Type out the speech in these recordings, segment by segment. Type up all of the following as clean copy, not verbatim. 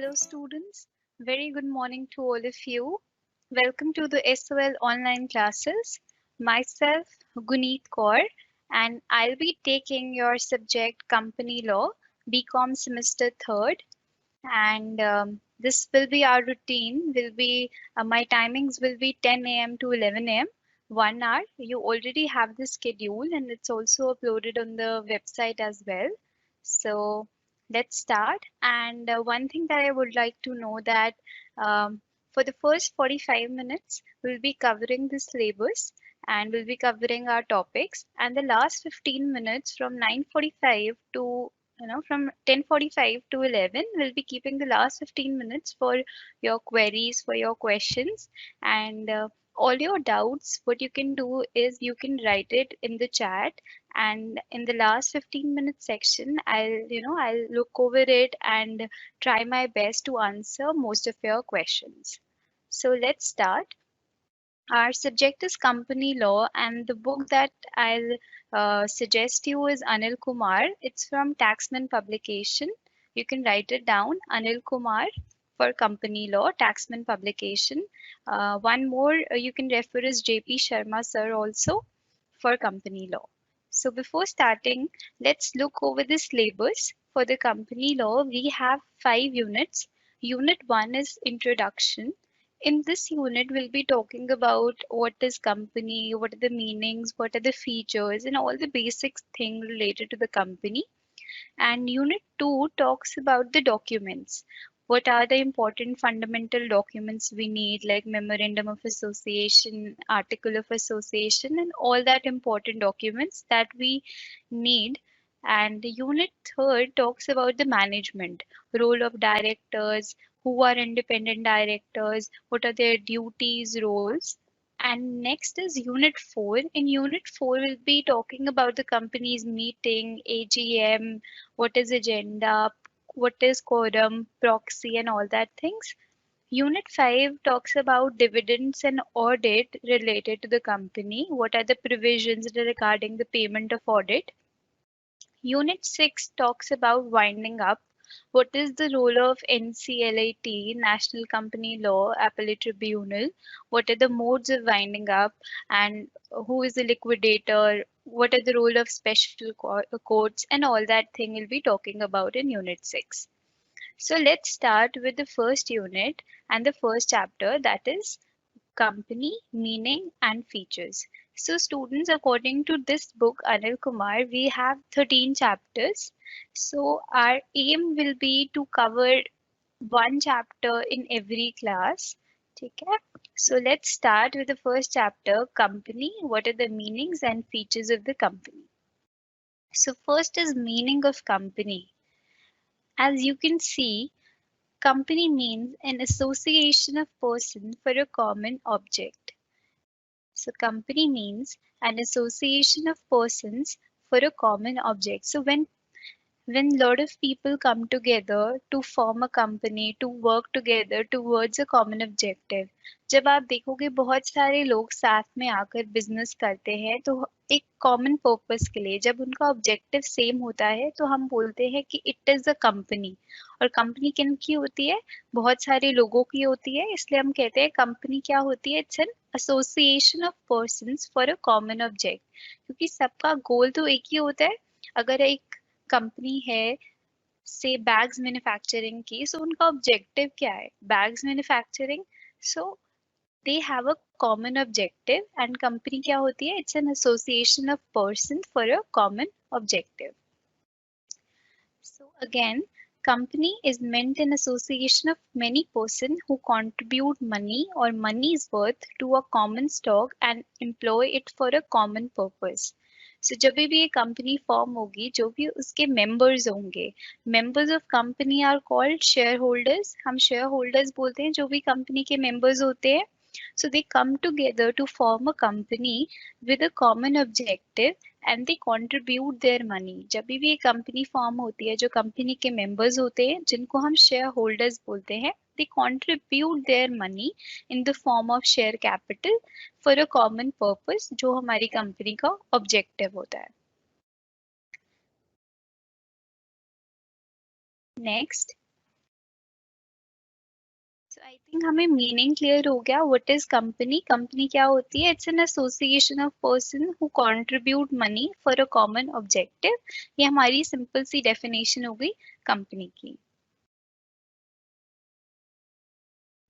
Hello students, very good morning to all of you. Welcome to the SOL online classes. Myself Guneet Kaur and I'll be taking your subject Company Law BCom semester 3rd and this will be our routine will be my timings will be 10 a.m. to 11 a.m. 1 hour. You already have the schedule and it's also uploaded on the website as well. So let's start. And one thing that I would like to know that for the first 45 minutes we'll be covering the syllabus and we'll be covering our topics, and the last 15 minutes from 9:45 to from 10:45 to 11 we'll be keeping the last 15 minutes for your queries, for your questions, and all your doubts. What you can do is you can write it in the chat, and in the last 15-minute section I'll look over it and try my best to answer most of your questions. So let's start. Our subject is company law, and the book that I'll suggest you is Anil Kumar. It's from Taxman Publication. You can write it down, Anil Kumar for company law, Taxman Publication. One more you can refer is JP Sharma sir also for company law. So before starting, let's look over the syllabus. For the company law, we have 5 units. Unit 1 is introduction. In this unit, we'll be talking about what is company, what are the meanings, what are the features, and all the basic things related to the company. And Unit 2 talks about the documents. What are the important fundamental documents we need, like Memorandum of Association, Article of Association, and all that important documents that we need. And Unit 3 talks about the management, role of directors, who are independent directors, what are their duties, roles. And next is Unit 4. In Unit 4, we'll be talking about the company's meeting, AGM, what is agenda, what is quorum, proxy, and all that things. Unit 5 talks about dividends and audit related to the company. What are the provisions regarding the payment of audit? Unit 6 talks about winding up. What is the role of NCLAT, National Company Law Appellate Tribunal? What are the modes of winding up, and who is the liquidator? What are the role of special courts, and all that thing we'll be talking about in Unit 6. So let's start with the first unit and the first chapter, that is company, meaning, and features. So, students, according to this book, Anil Kumar, we have 13 chapters. So, our aim will be to cover one chapter in every class. Okay. So, let's start with the first chapter, company. What are the meanings and features of the company? So, first is meaning of company. As you can see, company means an association of persons for a common object. So company means an association of persons for a common object. So when lot of people come together to form a company, to work together towards a common objective, जब आप देखोगे बहुत सारे लोग साथ में आकर business करते हैं तो एक कॉमन पर्पस के लिए, जब उनका ऑब्जेक्टिव सेम होता है तो हम बोलते हैं कि इट इज अ कंपनी. और कंपनी किन की होती है? बहुत सारे लोगों की होती है, इसलिए हम कहते हैं कंपनी क्या होती है? It's an association of persons for a common object, क्योंकि सबका गोल तो एक ही होता है. अगर एक कंपनी है से बैग्स मैन्युफैक्चरिंग की, सो उनका ऑब्जेक्टिव क्या है? Bags manufacturing. So they have a common objective, and company क्या होती है? It's an association of person for a common objective. So again, company is meant an association of many persons who contribute money or money's worth to a common stock and employ it for a common purpose. So जब भी ये company form होगी, जो भी उसके members होंगे, members of company are called share holders. हम share holders बोलते हैं जो भी कंपनी के मेंबर्स होते हैं. So they come together to form a company with a common objective and they contribute their money. जब भी ये कंपनी फॉर्म होती है, जो कंपनी के मेंबर्स होते हैं जिनको हम शेयर होल्डर्स बोलते हैं, they contribute their money in the form of share capital for a common purpose, जो हमारी कंपनी का ऑब्जेक्टिव होता है. नेक्स्ट, थिंक हमें मीनिंग क्लियर हो गया. What is company? कंपनी क्या होती है? It's an association of person who contribute money for a common objective. ये हमारी सिंपल सी डेफिनेशन हो गई कंपनी की.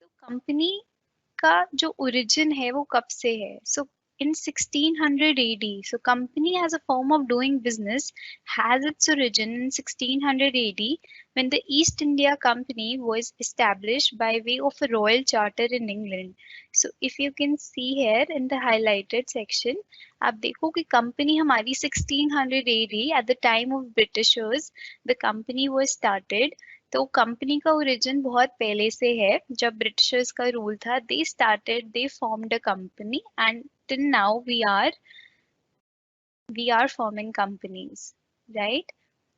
तो कंपनी का जो ओरिजिन है वो कब से है? सो in 1600 AD, so company as a form of doing business has its origin in 1600 AD when the East India Company was established by way of a royal charter in England. So if you can see here in the highlighted section, आप देखो कि company हमारी 1600 AD at the time of Britishers, the company was started. तो company का origin बहुत पहले से है. जब ब्रिटिशर्स का रूल था, they formed a company and till now we are forming companies, right?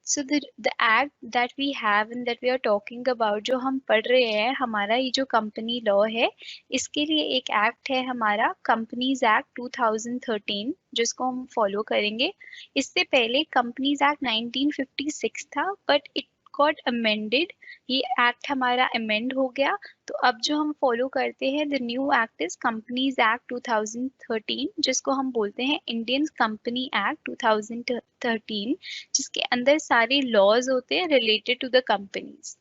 So the act that we have and that we are talking about, जो हम पढ़ रहे हैं, हमारा ये जो कंपनी लॉ है, इसके लिए एक एक्ट है हमारा कंपनीज एक्ट 2013, जिसको हम फॉलो करेंगे. इससे पहले कंपनीज एक्ट 1956 था, बट इट गॉट अमेंडेड. ये एक्ट हमारा अमेंड हो गया. तो अब जो हम फॉलो करते हैं, the new act is companies act 2013, जिसको हम बोलते हैं इंडियन कंपनी एक्ट 2013, जिसके अंदर सारे लॉज होते हैं related to the companies.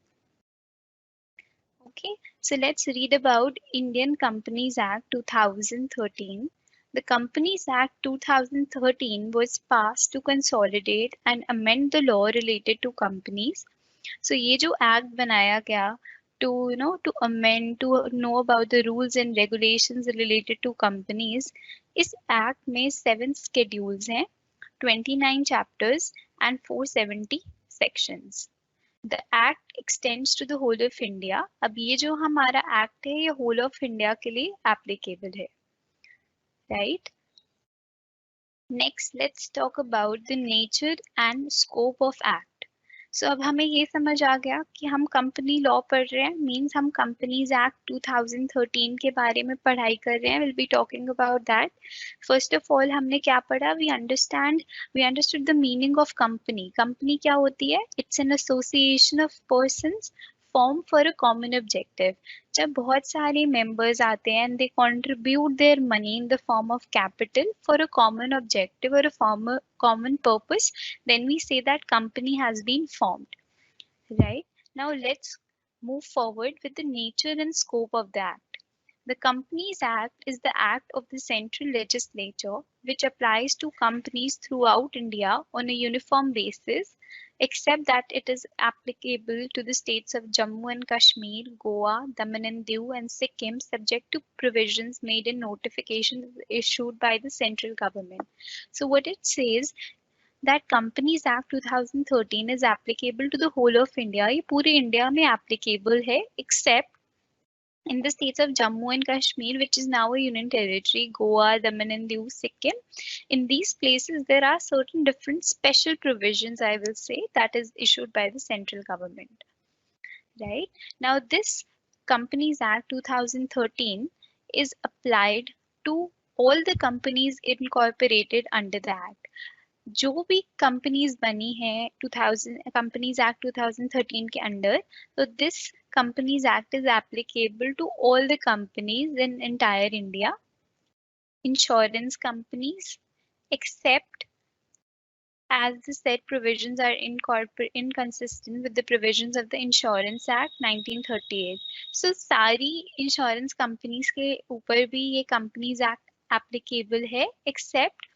Okay, so let's read about Indian Companies Act 2013. The Companies Act 2013 was passed to consolidate and amend the law related to companies. So ये जो act बनाया गया to amend, to know about the rules and regulations related to companies, इस act में 7 schedules हैं, 29 chapters and 470 sections. The act extends to the whole of India. अब ये जो हमारा act है, ये whole of India के लिए applicable है, right? Next, let's talk about the nature and scope of act. So अब हमें ये समझ आ गया कि हम कंपनी लॉ पढ़ रहे हैं, मीन्स हम कंपनीज एक्ट 2013 के बारे में पढ़ाई कर रहे हैं. Will be talking about that. First of all हमने क्या पढ़ा? We understood the meaning of company. Company क्या होती है? It's an association of persons form for a common objective. जब बहुत सारे मेंबर्स आते हैं and they contribute their money in the form of capital for a common objective और a common purpose, then we say that company has been formed, right? Now let's move forward with the nature and scope of the act. The Companies Act is the act of the central legislature which applies to companies throughout India on a uniform basis, except that it is applicable to the states of Jammu and Kashmir, Goa, Daman and Diu, and Sikkim, subject to provisions made in notifications issued by the central government. So what it says, that Companies Act 2013 is applicable to the whole of India. ये पूरे India में applicable है, except in the states of Jammu and Kashmir, which is now a union territory, Goa, Daman and Diu, Sikkim. In these places, there are certain different special provisions, I will say, that is issued by the central government. Right? Now, this Companies Act 2013 is applied to all the companies incorporated under the Act. जो भी companies बनी है 2000 companies act 2013 के under, तो this companies act is applicable to all the companies in entire India. Insurance companies, except as the said provisions are inconsistent with the provisions of the Insurance Act 1938. So सारी insurance companies के ऊपर भी ये companies act applicable है, except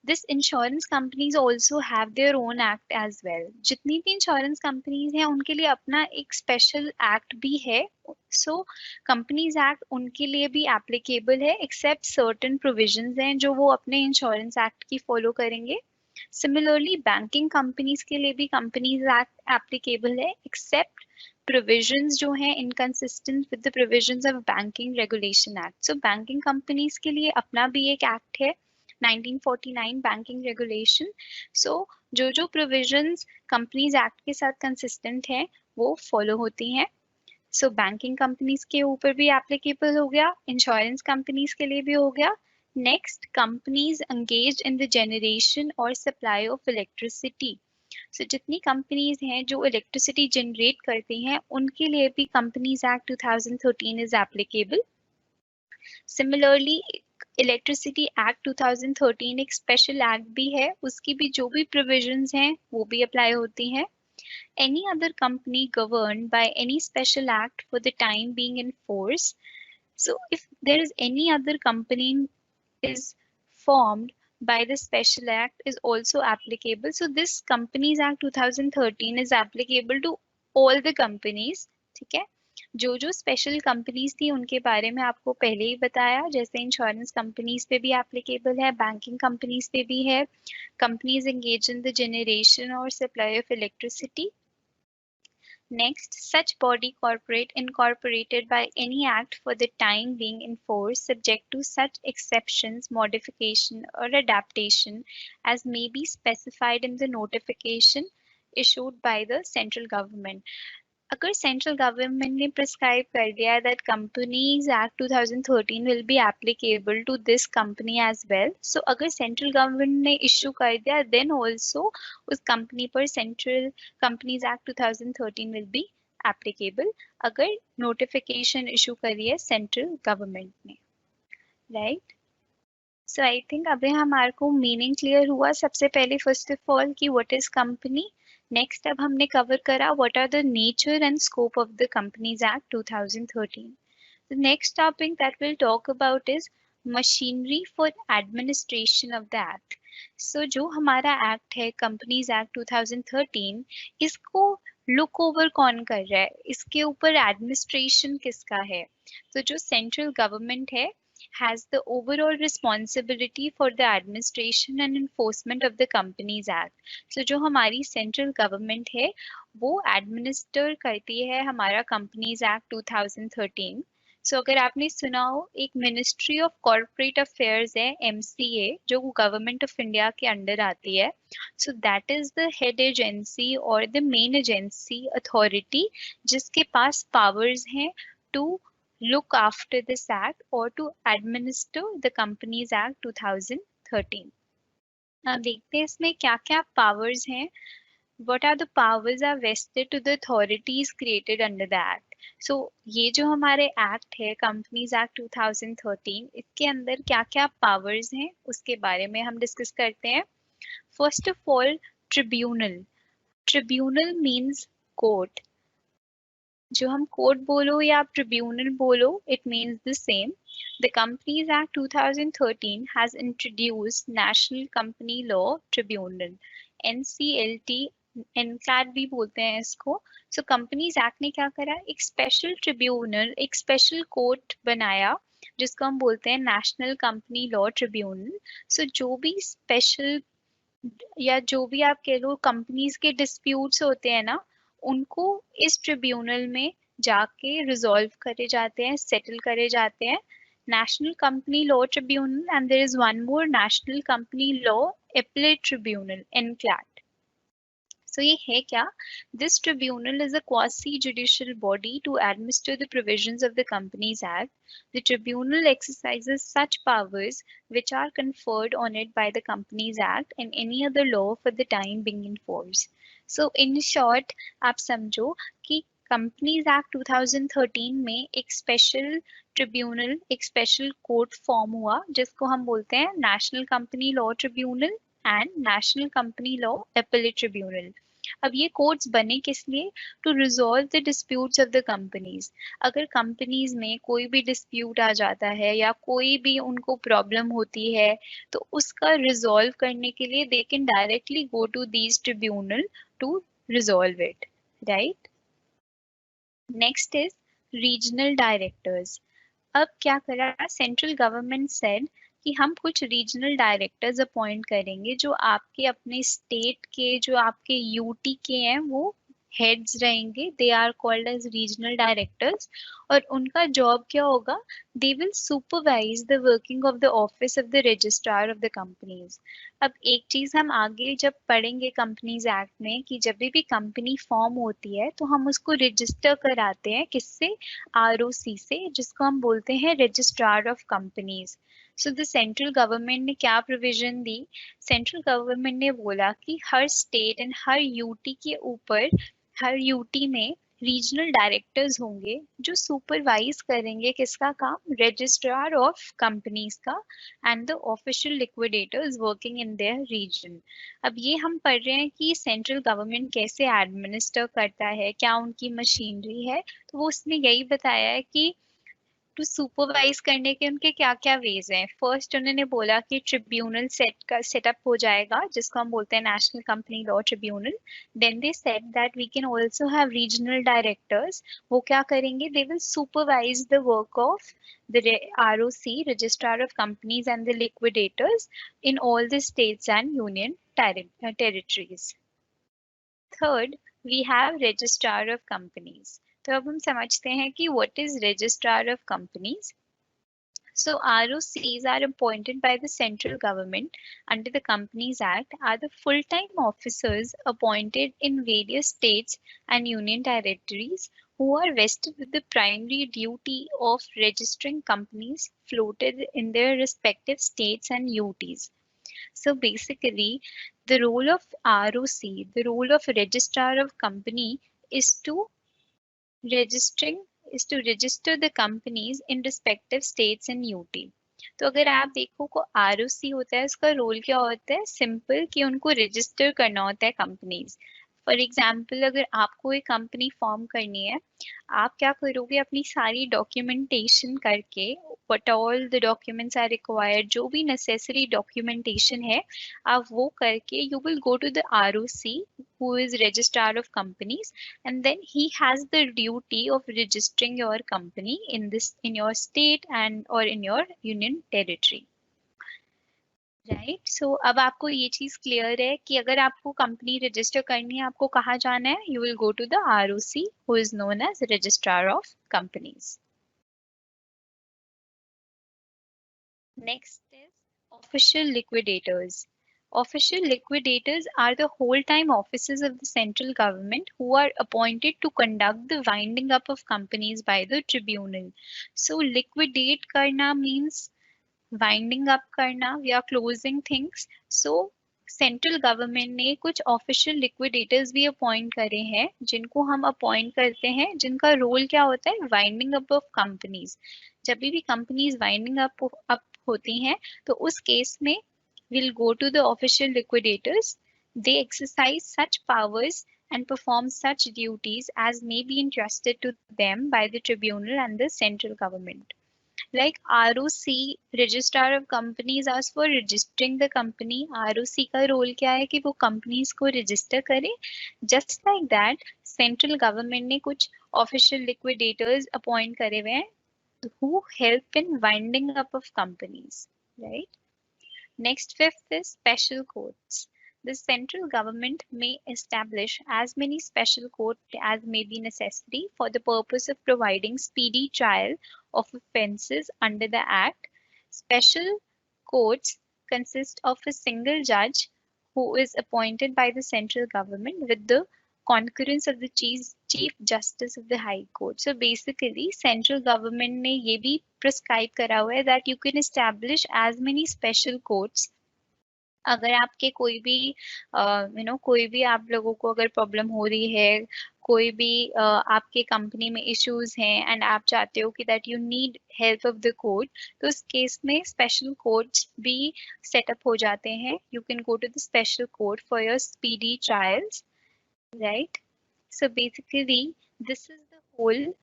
this insurance companies also have their own act as well. जितनी भी insurance companies हैं उनके लिए अपना एक स्पेशल एक्ट भी है. सो कंपनीज एक्ट उनके लिए भी एप्लीकेबल है, एक्सेप्ट सर्टेन प्रोविजंस हैं जो वो अपने इंश्योरेंस एक्ट की फॉलो करेंगे. सिमिलरली बैंकिंग कंपनीज के लिए भी कंपनीज एक्ट एप्लीकेबल है, एक्सेप्ट प्रोविजंस जो हैं inconsistent with the provisions of banking regulation act. So banking companies के लिए अपना भी एक एक्ट है, 1949 बैंकिंग रेगुलेशन. सो जो प्रोविजंस कंपनीज एक्ट के साथ कंसिस्टेंट हैं वो फॉलो होती हैं. सो बैंकिंग कंपनीज के ऊपर भी एप्लीकेबल हो गया, इंश्योरेंस कंपनीज के लिए भी हो गया. Next, companies engaged in the generation और सप्लाई ऑफ इलेक्ट्रिसिटी. सो जितनी कंपनीज हैं जो इलेक्ट्रिसिटी जनरेट करती हैं उनके लिए भी companies act 2013 is applicable. Similarly electricity act 2013 एक स्पेशल एक्ट भी है, उसकी भी जो भी प्रोविजंस हैं वो भी अप्लाई होती हैं। Any other company governed by any special act for the time being in force. So if there is any other company is formed by the special act is also applicable. So this Companies Act 2013 is applicable to all the companies. ठीक है, जो जो special companies थी उनके बारे में आपको पहले ही बताया, जैसे इंश्योरेंस कंपनीज पे भी एप्लीकेबल है, बैंकिंग कंपनीज पे भी है, companies engage in the generation और supply of electricity. Next, such body corporate incorporated by any act for the time being in force subject to such exceptions, modification or adaptation as may be specified in the notification issued by the central government. अगर central government ने prescribe कर दिया that companies act 2013 will be applicable to this company as well, so अगर central government ने issue कर दिया then also उस company पर central companies act 2013 will be applicable, अगर नोटिफिकेशन इशू करी है सेंट्रल गवर्नमेंट ने, राइट। सो आई थिंक अभी हमारे को मीनिंग क्लियर हुआ सबसे पहले फर्स्ट ऑफ ऑल कि व्हाट इज कंपनी। नेक्स्ट अब हमने कवर करा what are the nature and scope of the companies act 2013। The next topic that we'll talk about is machinery for administration of the act. So जो हमारा act है companies act 2013, इसको look over कौन कर रहा है, इसके ऊपर एडमिनिस्ट्रेशन किसका है? तो जो सेंट्रल गवर्नमेंट है has the overall responsibility for the administration and enforcement of the Companies Act. So जो हमारी सेंट्रल गवर्नमेंट है वो एडमिनिस्टर करती है हमारा कंपनीज एक्ट 2013। सो अगर आपने सुना हो एक मिनिस्ट्री ऑफ कॉर्पोरेट अफेयर्स है MCA जो गवर्नमेंट ऑफ इंडिया के अंडर आती है। So that is the head agency और द मेन एजेंसी अथॉरिटी जिसके पास पावर्स हैं to look after this act or to administer the Companies Act 2013. अब देखते हैं इसमें क्या क्या पावर्स हैं। What are the powers are vested to the authorities created under the act? So ये जो हमारे एक्ट है कंपनीज एक्ट 2013, इसके अंदर क्या क्या पावर्स हैं उसके बारे में हम डिस्कस करते हैं। First of all tribunal. Tribunal means court. जो हम कोर्ट बोलो या आप ट्रिब्यूनल बोलो, it means the same. The companies act 2013 has introduced national company law tribunal, NCLT, NCLAT भी बोलते हैं इसको। सो कंपनीज एक्ट ने क्या करा, एक स्पेशल ट्रिब्यूनल, एक स्पेशल कोर्ट बनाया जिसको हम बोलते हैं नेशनल कंपनी लॉ ट्रिब्यूनल। सो जो भी स्पेशल या जो भी आप कह लो कंपनीज के डिस्प्यूट्स होते हैं ना, उनको इस ट्रिब्यूनल में जाके रिजॉल्व करे जाते हैं, सेटल करे जाते हैं। National company law tribunal and there is one more national company law appellate tribunal, NCLAT. So ये है क्या? This tribunal is a quasi-judicial body to administer the provisions of the Companies Act. The tribunal exercises such powers which are conferred on it by the Companies Act and any other law for the time being in force. So in short, आप समझो कि Companies Act 2013 में एक special tribunal, एक special court form हुआ जिसको हम बोलते हैं national company law tribunal and national company law appellate tribunal. अब ये कोर्ट्स बने किस लिए? To resolve the disputes of the companies. अगर कंपनीज में कोई भी डिस्प्यूट आ जाता है या कोई भी उनको प्रॉब्लम होती है तो उसका रिजॉल्व करने के लिए they can directly go to these tribunal to resolve it, right. Next is regional directors. अब क्या करा सेंट्रल गवर्नमेंट सेड कि हम कुछ रीजनल डायरेक्टर्स अपॉइंट करेंगे जो आपके अपने स्टेट के, जो आपके यूटी के हैं वो हेड्स रहेंगे, they are called as regional directors. और उनका जॉब क्या होगा? They will supervise the working of the office of the registrar of the companies. अब एक चीज हम आगे जब पढ़ेंगे कंपनीज एक्ट में कि जब भी कंपनी फॉर्म होती है तो हम उसको रजिस्टर कराते हैं किससे? ROC से, जिसको हम बोलते हैं registrar of companies. So the central government ने क्या प्रोविजन दी? सेंट्रल गवर्नमेंट ने बोला कि हर स्टेट एंड हर यूटी के ऊपर, हर यूटी में रीजनल डायरेक्टर्स होंगे जो सुपरवाइज करेंगे किसका काम? रजिस्ट्रार ऑफ कंपनीज का and the official liquidators working in their region. अब ये हम पढ़ रहे हैं कि सेंट्रल गवर्नमेंट कैसे एडमिनिस्टर करता है, क्या उनकी मशीनरी है। तो वो उसने यही बताया है कि टू सुपरवाइज करने के उनके क्या क्या वेज हैं। फर्स्ट उन्होंने बोला कि ट्रिब्यूनल सेटअप हो जाएगा जिसको हम बोलते हैं national company law tribunal. Then they said that we can also have regional directors. वो क्या करेंगे? They will supervise the work of the ROC, Registrar of Companies, and the liquidators in all the states and union territories. Third, we have registrar of companies. तो अब हम समझते हैं कि what is registrar of companies. So ROCs are appointed by the central government under the Companies Act, are the full-time officers appointed in various states and union territories who are vested with the primary duty of registering companies floated in their respective states and UTs. So basically, the role of ROC, the role of registrar of company, is to registering is to register the companies in respective states and UT. तो अगर आप देखो को ROC होता है, उसका role क्या होता है? सिंपल, कि उनको रजिस्टर करना होता है कंपनीज। फॉर एग्जाम्पल, अगर आपको एक कंपनी फॉर्म करनी है, आप क्या करोगे? अपनी सारी डॉक्यूमेंटेशन करके, what all the documents are required, जो भी नेसेसरी डॉक्यूमेंटेशन है, आप वो करके you will go to the ROC who is registrar of companies, and then he has the duty of registering your company in your state and or in your union territory. Right, so अब आपको ये चीज clear है कि अगर आपको company register करनी है, आपको कहाँ जाना है? You will go to the ROC who is known as registrar of companies. Next is official liquidators. Official liquidators are the whole-time officers of the central government who are appointed to conduct the winding up of companies by the tribunal. So liquidate karna means winding up करना, we are closing things. So central government ने कुछ official liquidators भी appoint करे हैं, जिनको हम appoint करते हैं, जिनका रोल क्या होता है? Winding up of companies. जब भी कंपनीज वाइंडिंग अप होती हैं, तो उस केस में will go to the official liquidators. They exercise such powers and perform such duties as may be entrusted to them by the tribunal and the central government. Like ROC, Registrar of Companies, asks for registering the company. ROC का role क्या है? कि वो companies को register करे। Just like that central government ने कुछ official liquidators appoint करे हुए हैं who help in winding up of companies, right? Next, fifth is special courts. The central government may establish as many special courts as may be necessary for the purpose of providing speedy trial of offences under the Act. Special courts consist of a single judge who is appointed by the central government with the concurrence of the chief justice of the high court. So basically central government ने ये भी prescribe करा हुआ है that you can establish as many special courts. अगर आपके कोई भी कोई भी आप लोगों को अगर प्रॉब्लम हो रही है, कोई भी आपके कंपनी में इश्यूज हैं एंड आप चाहते हो कि that you need help of the court, तो उस केस में स्पेशल कोर्ट्स भी सेटअप हो जाते हैं. You can go to the special court for your speedy trials, right? So basically this is the whole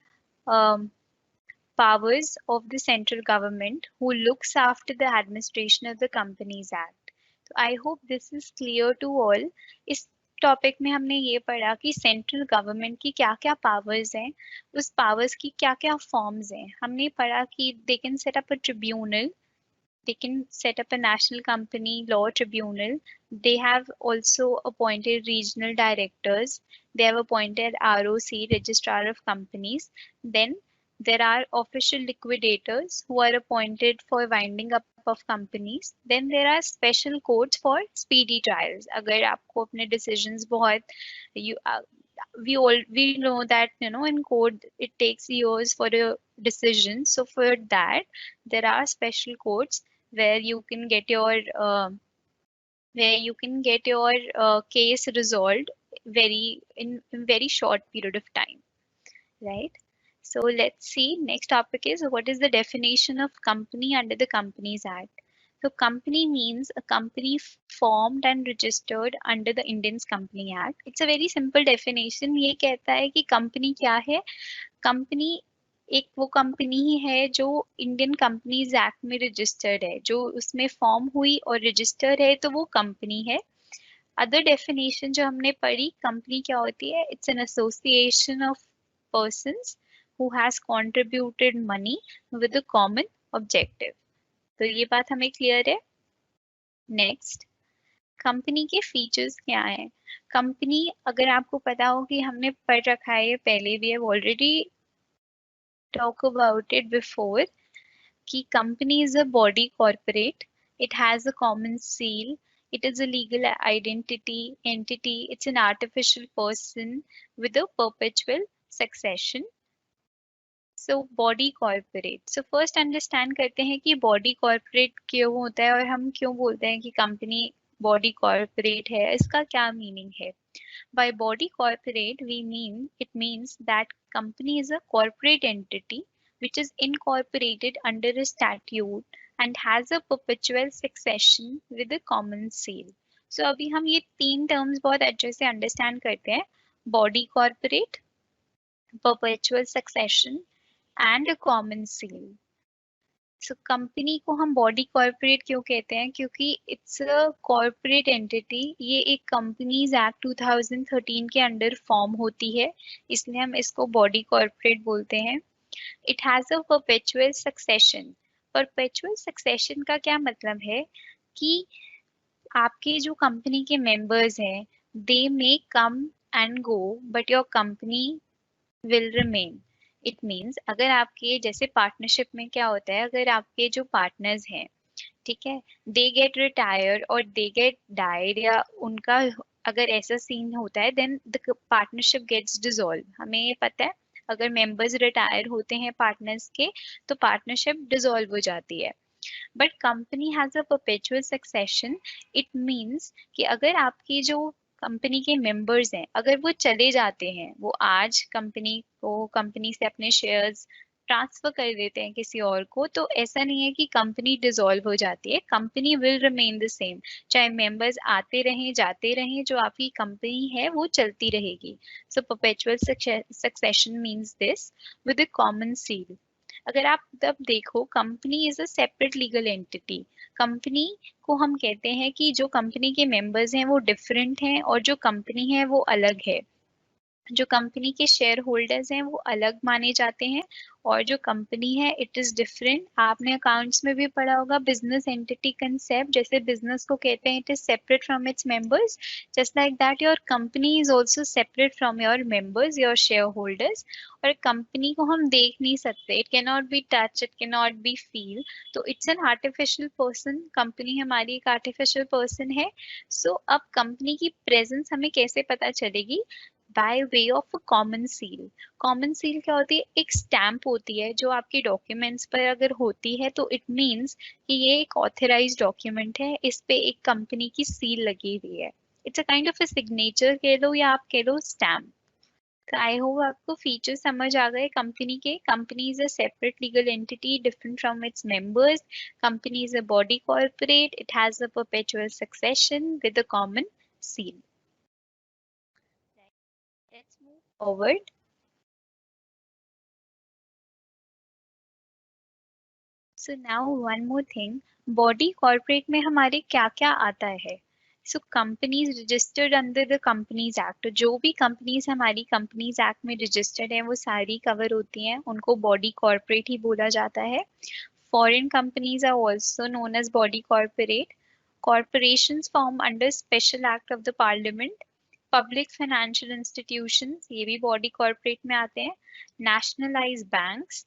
powers of the central government who looks after the administration of the Companies Act. तो I hope this is clear to all. इस topic में हमने ये पढ़ा कि central government की क्या क्या पावर्स हैं, उस पावर्स की क्या क्या फॉर्म्स हैं. हमने पढ़ा कि they can set up a tribunal, they can set up a national company law tribunal. They have also appointed regional directors. They have appointed ROC, registrar of companies. Then there are official liquidators who are appointed for winding up of companies. Then there are special courts for speedy trials. अगर आपको अपने decisions बहुत we know that in court it takes years for a decision. So for that there are special courts. where you can get your case resolved in very short period of time, right? So let's see. Next topic is, what is the definition of company under the Companies Act? So company means a company formed and registered under the Indian Company Act. It's a very simple definition. ये कहता है कि company क्या है. Company एक वो company ही है जो इंडियन कंपनीज एक्ट में रजिस्टर्ड है, जो उसमें फॉर्म हुई और रजिस्टर है, तो वो कंपनी है. अदर डेफिनेशन जो हमने पढ़ी, कंपनी क्या होती है? It's an association of persons who has contributed money with a common objective. तो ये बात हमें क्लियर है. नेक्स्ट, कंपनी के फीचर्स क्या हैं? कंपनी, अगर आपको पता हो कि हमने पढ़ रखा है ये पहले भी, have already talk about it before, कि company is a body corporate, it has a common seal, it is a legal entity, it's an artificial person with a perpetual succession. So body corporate. So first understand करते हैं कि body corporate क्यों होता है और हम क्यों बोलते हैं कि company body corporate है, इसका क्या meaning है? By body corporate, it means that company is a corporate entity which is incorporated under a statute and has a perpetual succession with a common seal. So अभी हम ये तीन terms बहुत अच्छे से understand करते हैं. Body corporate, perpetual succession and a common seal. So company को हम बॉडी कॉर्पोरेट क्यों कहते हैं? क्योंकि इट्स अ कॉर्पोरेट एंटिटी. ये एक कंपनीज एक्ट 2013 के अंडर फॉर्म होती है, इसलिए हम इसको बॉडी कॉर्पोरेट बोलते हैं. It has a perpetual succession. Perpetual succession का क्या मतलब है? कि आपके जो कंपनी के मेंबर्स हैं, they may come and go but your company will remain. It means, अगर आपके जैसे पार्टनरशिप में क्या होता है, अगर आपके जो पार्टनर्स हैं, ठीक है, दे गेट रिटायर और दे गेट डाइड, या उनका अगर ऐसा सीन होता है, then the partnership gets dissolve. हमें ये पता है, अगर मेंबर्स रिटायर होते हैं पार्टनर्स के, तो पार्टनरशिप डिसॉल्व हो जाती है. But company has a perpetual succession. It means कि अगर आपकी जो कंपनी के मेंबर्स हैं, अगर वो चले जाते हैं, वो आज कंपनी से अपने शेयर्स ट्रांसफर कर देते हैं किसी और को, तो ऐसा नहीं है कि कंपनी डिसॉल्व हो जाती है. Company will remain the same. चाहे मेंबर्स आते रहें जाते रहें, जो आपकी कंपनी है वो चलती रहेगी. So perpetual succession means this with a common seal. अगर आप तब देखो, company is a separate legal entity. Company को हम कहते हैं कि जो कंपनी के मेंबर्स हैं वो डिफरेंट हैं और जो कंपनी है वो अलग है. जो कंपनी के शेयर होल्डर्स हैं वो अलग माने जाते हैं और जो कंपनी है इट इज डिफरेंट. आपने अकाउंट्स में भी पढ़ा होगा बिजनेस एंटिटी कंसेप्ट. जैसे बिजनेस को कहते हैं it is separate from its members, just like that your company is also separate from your members, your share holders. और कंपनी को हम देख नहीं सकते, it can not be touch, it can not be feel. तो it's an artificial person. Company हमारी एक artificial person है. सो अब कंपनी की प्रेजेंस हमें कैसे पता चलेगी? By way of a common seal. Common seal क्या होती है? एक स्टैंप होती है जो आपके डॉक्यूमेंट्स पर अगर होती है, तो इट मीन्स कि ये एक ऑथराइज्ड डॉक्यूमेंट है, इस पे एक कंपनी की सील लगी हुई है. It's a kind of a signature कह लो या आप कह लो स्टैम्प. तो आई होप आपको फीचर समझ आ गए कंपनी के. Company is a separate legal entity different from its members. Company is a body corporate. It has a perpetual succession with a common seal. Let's move forward. So now one more thing, body corporate में हमारे क्या क्या आता है? So companies registered under the Companies Act. जो भी companies हमारी Companies Act में registered हैं वो सारी cover होती हैं, उनको body corporate ही बोला जाता है. Foreign companies are also known as body corporate. Corporations formed under Special Act of the Parliament. Public financial institutions ये भी body corporate में आते हैं. Nationalized banks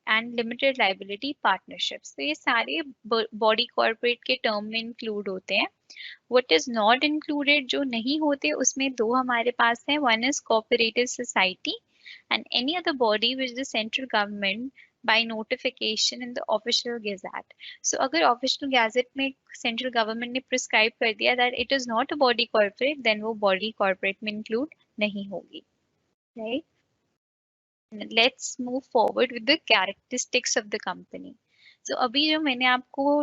and limited liability partnerships. तो ये सारे बॉडी कॉर्पोरेट के टर्म में इंक्लूड होते हैं. व्हाट इज नॉट इंक्लूडेड, जो नहीं होते, उसमें दो हमारे पास है. One is cooperative society and any other body which the central government by notification in the official gazette. So अगर official gazette में central government ने prescribe कर दिया that it is not a body corporate, then वो body corporate में include नहीं होगी, right? Let's move forward with the characteristics of the company. So अभी जो मैंने आपको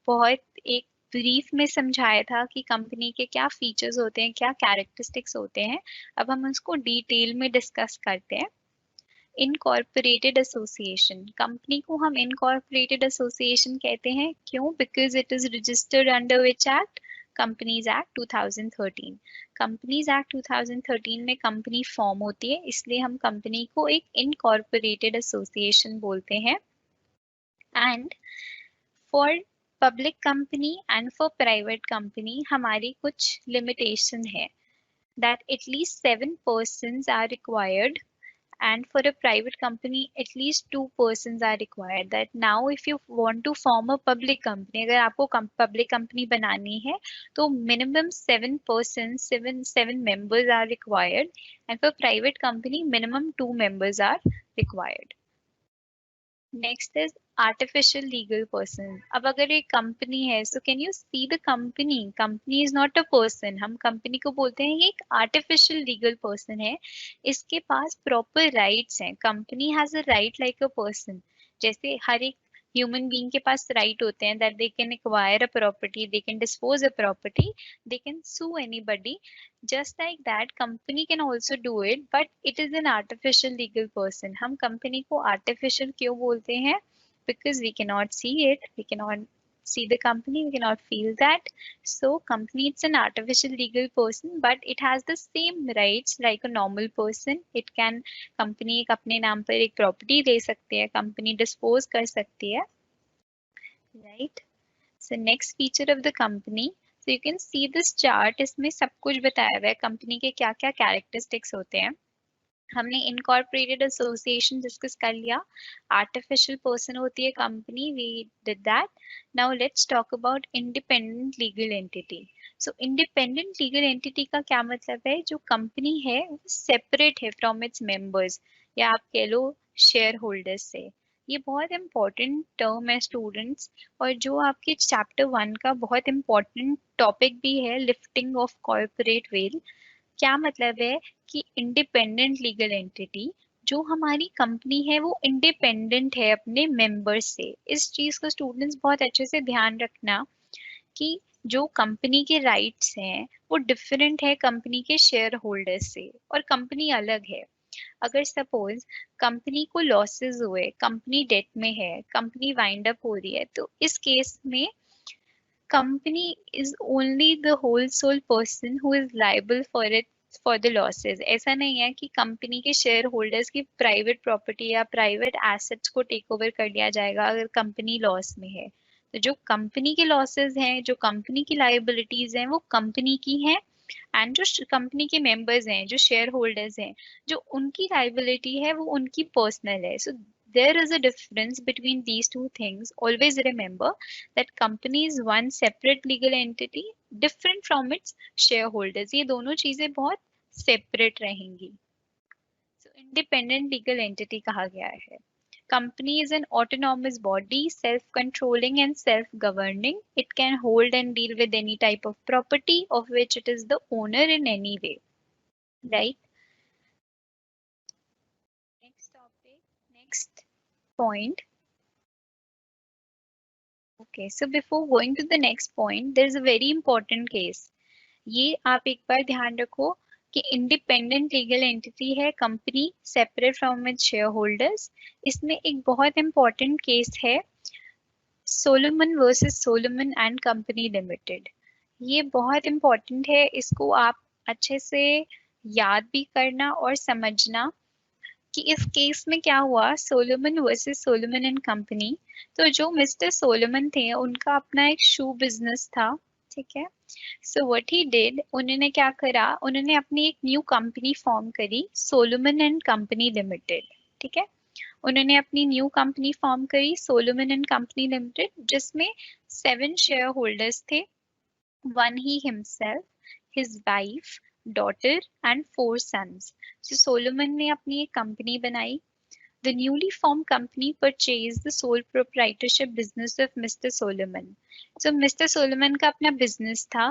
बहुत एक ब्रीफ में समझाया था कि कंपनी के क्या फीचर्स होते हैं, क्या कैरेक्टरिस्टिक्स होते हैं, अब हम उसको डिटेल में डिस्कस करते हैं. इनकॉर्पोरेटेड एसोसिएशन, कंपनी को हम इनकॉर्पोरेटेड एसोसिएशन कहते हैं. क्यों? Because it is registered under which act? Companies act 2013. Companies act 2013 में कंपनी फॉर्म होती है, इसलिए हम कंपनी को एक इनकॉर्पोरेटेड एसोसिएशन बोलते हैं. And for public company and for private company हमारी कुछ लिमिटेशन है, that at least 7 persons are required, and for a private company at least 2 persons are required. That now if you want to form a public company, अगर आपको public company बनानी है तो minimum 7 persons, 7 members are required, and for private company minimum 2 members are required. Next is artificial legal person. अब अगर एक company है, so can you see the company? Company is not a person. हम company को बोलते हैं ये एक artificial legal person है. इसके पास proper rights हैं. Company has a right like a person. जैसे हर एक ह्यूमन बीइंग के पास राइट होते हैं that they can acquire a property, they can dispose a property, they can sue anybody. Just like that company can also do it, but it is an artificial legal person. हम company को artificial क्यों बोलते हैं? Because we cannot see it, we cannot see the company, we cannot feel that. So company, it's an artificial legal person, but it has the same rights like a normal person. It can, company एक अपने नाम पर एक property ले सकती है, company dispose कर सकती है, right? So next feature of the company, so you can see this chart, इसमें सब कुछ बताया हुआ है कंपनी के क्या क्या characteristics होते हैं. हमने इनकॉर्पोरेटेड एसोसिएशन डिस्कस कर लिया, आर्टिफिशियल पर्सन होती है company, we did that. Now let's talk about independent legal entity. So independent legal entity का क्या मतलब है? जो कंपनी है वो सेपरेट है फ्रॉम इट्स मेंबर्स, या आप कह लो शेयर होल्डर्स से. ये बहुत इंपॉर्टेंट टर्म है स्टूडेंट्स, और जो आपके चैप्टर 1 का बहुत इंपॉर्टेंट टॉपिक भी है, लिफ्टिंग ऑफ कॉर्पोरेट वेल. क्या मतलब है कि इंडिपेंडेंट लीगल एंटिटी, जो हमारी कंपनी है वो इंडिपेंडेंट है अपने मेंबर्स से. इस चीज को स्टूडेंट्स बहुत अच्छे से ध्यान रखना कि जो कंपनी के राइट्स हैं वो डिफरेंट है कंपनी के शेयर होल्डर्स से, और कंपनी अलग है. अगर सपोज कंपनी को लॉसेस हुए, कंपनी डेट में है, कंपनी वाइंड अप हो रही है, तो इस केस में company is only the whole sole person who is liable for the losses. ऐसा नहीं है कि कंपनी के शेयर होल्डर्स की प्राइवेट प्रॉपर्टी या प्राइवेट एसेट्स को टेक ओवर कर लिया जाएगा अगर कंपनी लॉस में है. तो जो कंपनी के लॉसेस हैं, जो कंपनी की लाइबिलिटीज हैं, वो कंपनी की हैं, एंड जो कंपनी के मेंबर्स हैं, जो शेयर होल्डर्स हैं, जो उनकी लाइबिलिटी है वो उनकी पर्सनल है. सो there is a difference between these two things. Always remember that company is one separate legal entity different from its shareholders. ये दोनों चीजें बहुत separate रहेंगी. So independent legal entity कहा गया है. Company is an autonomous body, self-controlling and self-governing. It can hold and deal with any type of property of which it is the owner in any way. Right? Next topic, next point. Okay, so before going to the next point, there is a very important case. ये आप एक बार ध्यान रखो कि independent legal entity है company, separate from its share holders. इसमें एक बहुत इंपॉर्टेंट केस है, Solomon versus Solomon and company limited. ये बहुत इंपॉर्टेंट है, इसको आप अच्छे से याद भी करना और समझना कि इस केस में क्या हुआ. Solomon versus Solomon and company. तो जो मिस्टर सोलोमन थे उनका अपना एक शू बिजनेस था, ठीक है. सो व्हाट ही डिड, उन्होंने क्या करा, उन्होंने अपनी एक न्यू कंपनी फॉर्म करी, सोलोमन एंड कंपनी लिमिटेड. ठीक है, उन्होंने अपनी न्यू कंपनी फॉर्म करी, सोलोमन एंड कंपनी लिमिटेड, जिसमें 7 शेयर होल्डर्स थे, one he himself, his wife, daughter and 4 sons. So Solomon ने अपनी एक कंपनी बनाई, The newly formed company purchased the sole proprietorship business of Mr. Solomon. So Mr. Solomon का अपना business था.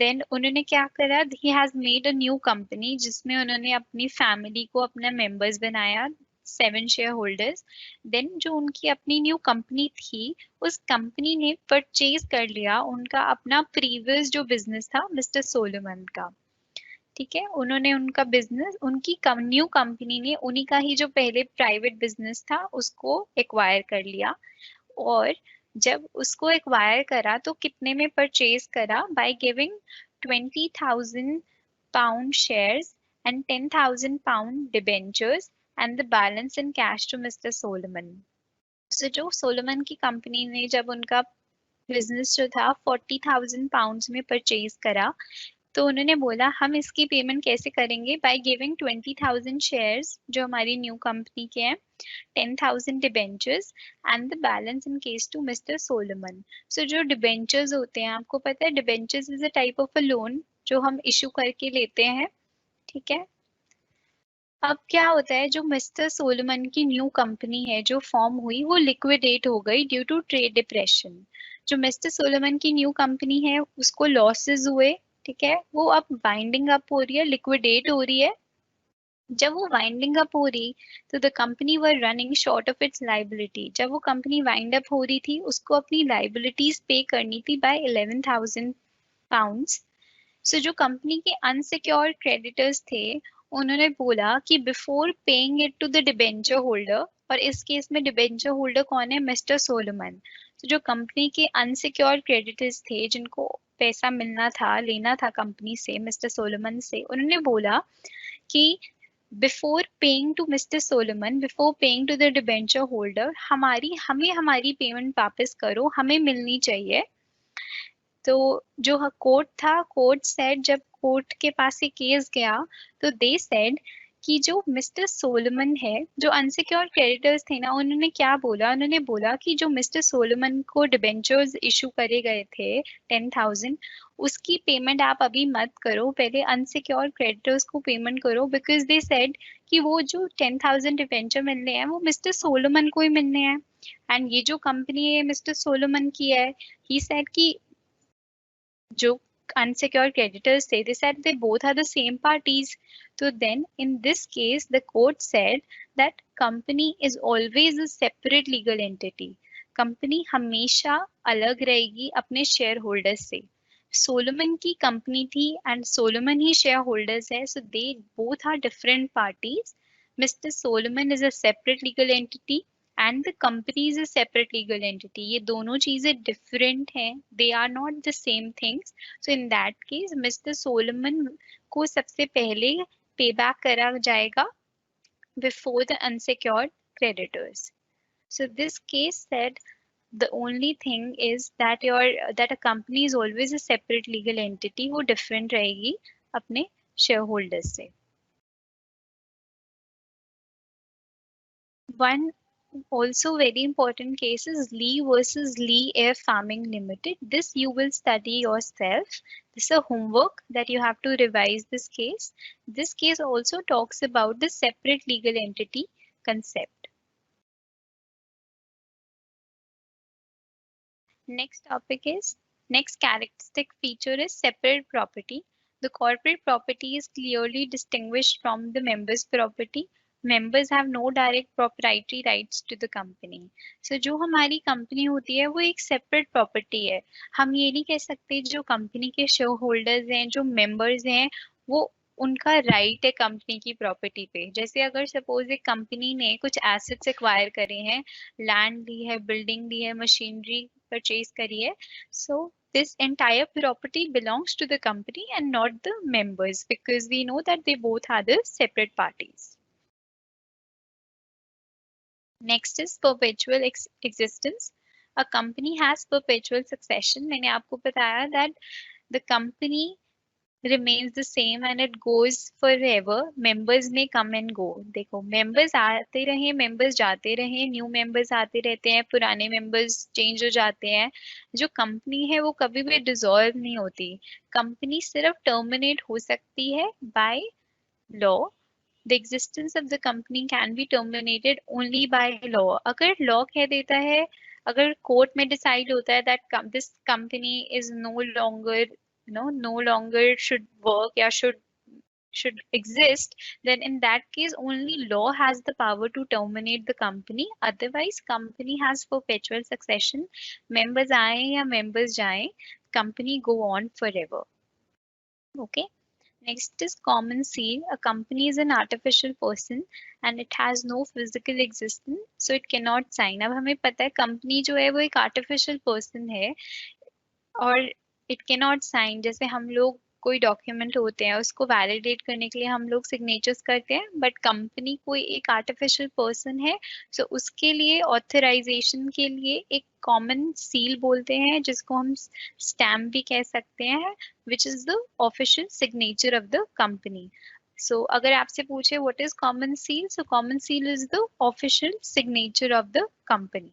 Then उन्होंने क्या करा? He has made a new company जिसमें उन्होंने अपनी family को अपना members बनाया, 7 shareholders. Then जो उनकी अपनी new company थी, उस company ने purchase कर लिया उनका अपना previous जो business था Mr. Solomon का. ठीक है, उन्होंने उनका बिजनेस, उनकी न्यू कंपनी ने उन्हीं का ही जो पहले प्राइवेट बिजनेस था उसको एक्वायर कर लिया. और जब उसको एक्वायर करा तो कितने में परचेज करा? By giving 20,000 pound shares and 10,000 pound debentures and the balance in cash to Mr. Solomon. So जो सोलोमन की कंपनी ने जब उनका बिजनेस जो था 40,000 पाउंड्स में परचेज करा, तो उन्होंने बोला हम इसकी पेमेंट कैसे करेंगे? बाय गिविंग 20,000 शेयर्स जो हमारी न्यू कंपनी के हैं, 10,000 debentures and the balance in case to mister Solomon. So जो डिबेंचर्स होते हैं, आपको पता है debentures is a type of a loan जो हम इशू करके लेते हैं. ठीक है, अब क्या होता है, जो मिस्टर सोलोमन की न्यू कंपनी है जो फॉर्म हुई वो लिक्विडेट हो गई ड्यू टू ट्रेड डिप्रेशन. जो मिस्टर सोलोमन की न्यू कंपनी है उसको लॉसेस हुए. ठीक है, वो अब वाइंडिंग अप हो रही है, लिक्विडेट हो रही है. जब वो वाइंडिंग अप हो रही तो the company were running short of its liability. जब वो कंपनी वाइंड अप हो रही थी उसको अपनी लाइबिलिटीज पे करनी थी बाय 11,000 पाउंड्स. सो जो कंपनी के अनसिक्योर्ड क्रेडिटर्स थे उन्होंने बोला कि before paying it to the debenture holder, और इस केस में डिबेंचर होल्डर कौन है? Mister Solomon. तो जो कंपनी के अनसिक्योर्ड क्रेडिटर्स थे जिनको पैसा मिलना था, लेना था कंपनी से, मिस्टर सोलोमन से, उन्होंने बोला कि before paying to mister Solomon, before paying to the debenture holder, हमें हमारी पेमेंट वापस करो, हमें मिलनी चाहिए. तो जो कोर्ट था, कोर्ट सेड, जब कोर्ट के पास ये केस गया तो दे सेड कि जो मिस्टर सोलोमन है, जो अनसिक्योर्ड क्रेडिटर्स थे ना, उन्होंने क्या बोला? उन्होंने बोला कि जो मिस्टर सोलोमन को डिबेंचर्स इशू करे गए थे 10,000, उसकी पेमेंट आप अभी मत करो, पहले अनसिक्योर्ड क्रेडिटर्स को पेमेंट करो. बिकॉज दे सेड कि वो जो 10,000 डिबेंचर मिलने हैं वो मिस्टर सोलोमन को ही मिलने हैं, एंड ये जो कंपनी है मिस्टर सोलोमन की है. ही सेड कि जो unsecured creditors say, they said they both are the same parties. So then in this case the court said that company is always a separate legal entity. Company हमेशा अलग रहेगी अपने share holders से. Solomon की company थी and Solomon ही share holders है, so they both are different parties. Mister Solomon is a separate legal entity and the company is a separate legal entity. ये दोनों चीजें different हैं, they are not the same things. So in that case Mr. Solomon को सबसे पहले payback करा जाएगा before the unsecured creditors. So this case said the only thing is that that a company is always a separate legal entity, वो different रहेगी अपने shareholders से. One also very important case is Lee versus Lee Air Farming Limited. This you will study yourself. This is a homework that you have to revise this case. This case also talks about the separate legal entity concept. Next topic is, next characteristic feature is separate property. The corporate property is clearly distinguished from the members' property. Members have no direct proprietary rights to the company. So जो हमारी company होती है वो एक separate property है. हम ये नहीं कह सकते जो कंपनी के शेयर होल्डर्स हैं, जो मेंबर्स हैं, वो उनका राइट है कंपनी की प्रॉपर्टी पे. जैसे अगर सपोज एक कंपनी ने कुछ एसेट्स एक्वायर करे हैं, लैंड ली है, बिल्डिंग ली है, मशीनरी परचेज करी है, so this entire property belongs to the company and not the members, because we know that they both are the separate parties. Next is perpetual existence. A company has perpetual succession. मैंने आपको बताया that the company remains the same and it goes forever. Members may come and go. देखो members आते रहे, members जाते रहे, new members आते रहते हैं, पुराने members change हो जाते हैं. जो company है वो कभी भी dissolve नहीं होती. company सिर्फ terminate हो सकती है by law. The existence of the company can be terminated only by law. अगर लॉ कह देता है, अगर कोर्ट में डिसाइड होता है that this company is no longer no longer should work या should exist, then in that case only law has the power to terminate the company. Otherwise company has perpetual succession, members आए या members जाएं, company go on forever. Okay. Next is common seal. A company is an artificial person and it has no physical existence, so it cannot sign. अब हमें पता है company जो है वो एक artificial person है और इट के नॉट साइन। जैसे हम लोग कोई डॉक्यूमेंट होते हैं उसको वैलिडेट करने के लिए हम लोग सिग्नेचर्स करते हैं, बट कंपनी कोई एक आर्टिफिशियल पर्सन है, सो उसके लिए ऑथराइजेशन के लिए एक कॉमन सील बोलते हैं जिसको हम स्टैम्प भी कह सकते हैं, which is the official signature of the company. So अगर आपसे पूछे what is common seal, so common seal is the official signature of the company.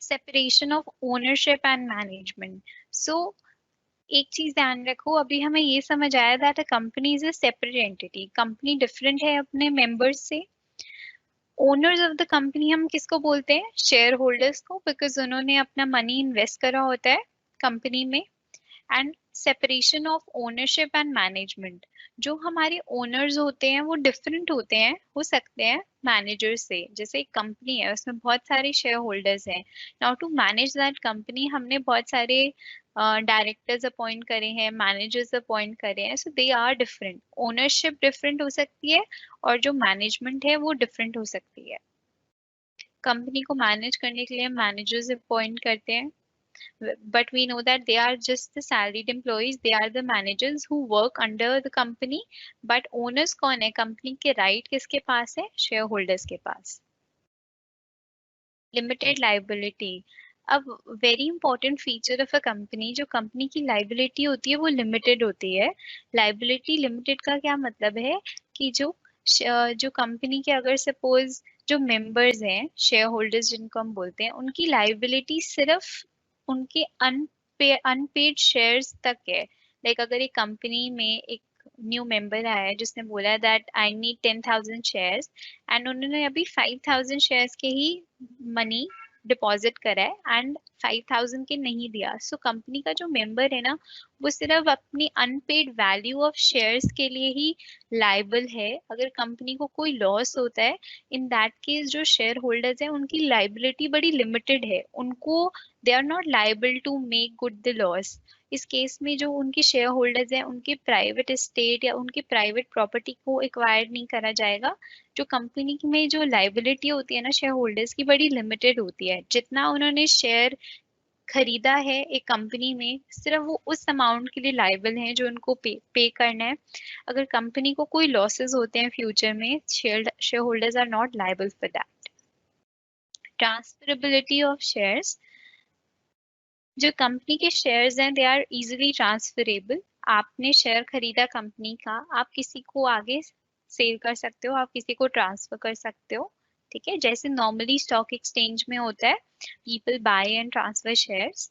Separation of ownership and management. So एक चीज ध्यान रखो, अभी हमें ये समझ आया that a company is a separate entity, company different है अपने मेंबर्स से। ओनर्स ऑफ द कंपनी हम किसको बोलते हैं? शेयर होल्डर्स को, बिकॉज उन्होंने अपना मनी इन्वेस्ट करा होता है कंपनी में। And separation of ownership and management, जो हमारे ओनर्स होते हैं वो डिफरेंट होते हैं, हो सकते हैं मैनेजर से। जैसे एक कंपनी है उसमें बहुत सारे शेयर होल्डर्स हैं, now to manage that company हमने बहुत सारे डायरेक्टर्स अपॉइंट करे हैं, मैनेजर्स अपॉइंट करे हैं, so they are different. Ownership different हो सकती है और जो मैनेजमेंट है वो डिफरेंट हो सकती है। कंपनी को मैनेज करने के लिए मैनेजर्स अपॉइंट करते हैं, but we know that they are just the salaried employees, they are the managers who work under the company, but owners कौन है? कंपनी के राइट किसके पास है? शेयर होल्डर्स के पास। लिमिटेड लाइबिलिटी, अब very important feature of a company, जो company की liability होती है वो लिमिटेड होती है। लाइबिलिटी लिमिटेड का क्या मतलब है कि जो कंपनी के अगर सपोज जो मेंबर्स हैं, शेयर होल्डर्स जिनको हम बोलते हैं, उनकी लाइबिलिटी सिर्फ उनके अनपेड शेयर्स तक है। लाइक अगर एक कंपनी में एक न्यू मेंबर आया है जिसने बोला that I need 10,000 shares and उन्होंने अभी 5,000 शेयर्स के ही मनी डिपॉजिट करा है एंड 5,000 के नहीं दिया, सो कंपनी का जो मेंबर है ना वो सिर्फ अपनी अनपेड वैल्यू ऑफ शेयर्स के लिए ही लाइबल है। अगर कंपनी को कोई लॉस होता है, इन दैट केस जो शेयर होल्डर्स हैं उनकी लाइबिलिटी बड़ी लिमिटेड है, उनको they are not liable to make good the loss. इस केस में जो उनके शेयर होल्डर्स हैं उनके प्राइवेट एस्टेट या उनके प्राइवेट प्रॉपर्टी को एक्वायर नहीं करा जाएगा। जो कंपनी में जो लाइबिलिटी होती है ना शेयर होल्डर्स की, बड़ी लिमिटेड होती है। जितना उन्होंने शेयर खरीदा है एक कंपनी में, सिर्फ वो उस अमाउंट के लिए लाइबल हैं जो उनको पे करना है। अगर कंपनी को कोई लॉसेस होते हैं फ्यूचर में, share holders are not liable for that. Transferability of shares, जो कंपनी के शेयर्स हैं दे आर इजीली ट्रांसफरेबल। आपने शेयर खरीदा कंपनी का, आप किसी को आगे सेल कर सकते हो, आप किसी को ट्रांसफर कर सकते हो, ठीक है, जैसे नॉर्मली स्टॉक एक्सचेंज में होता है, people buy and transfer shares.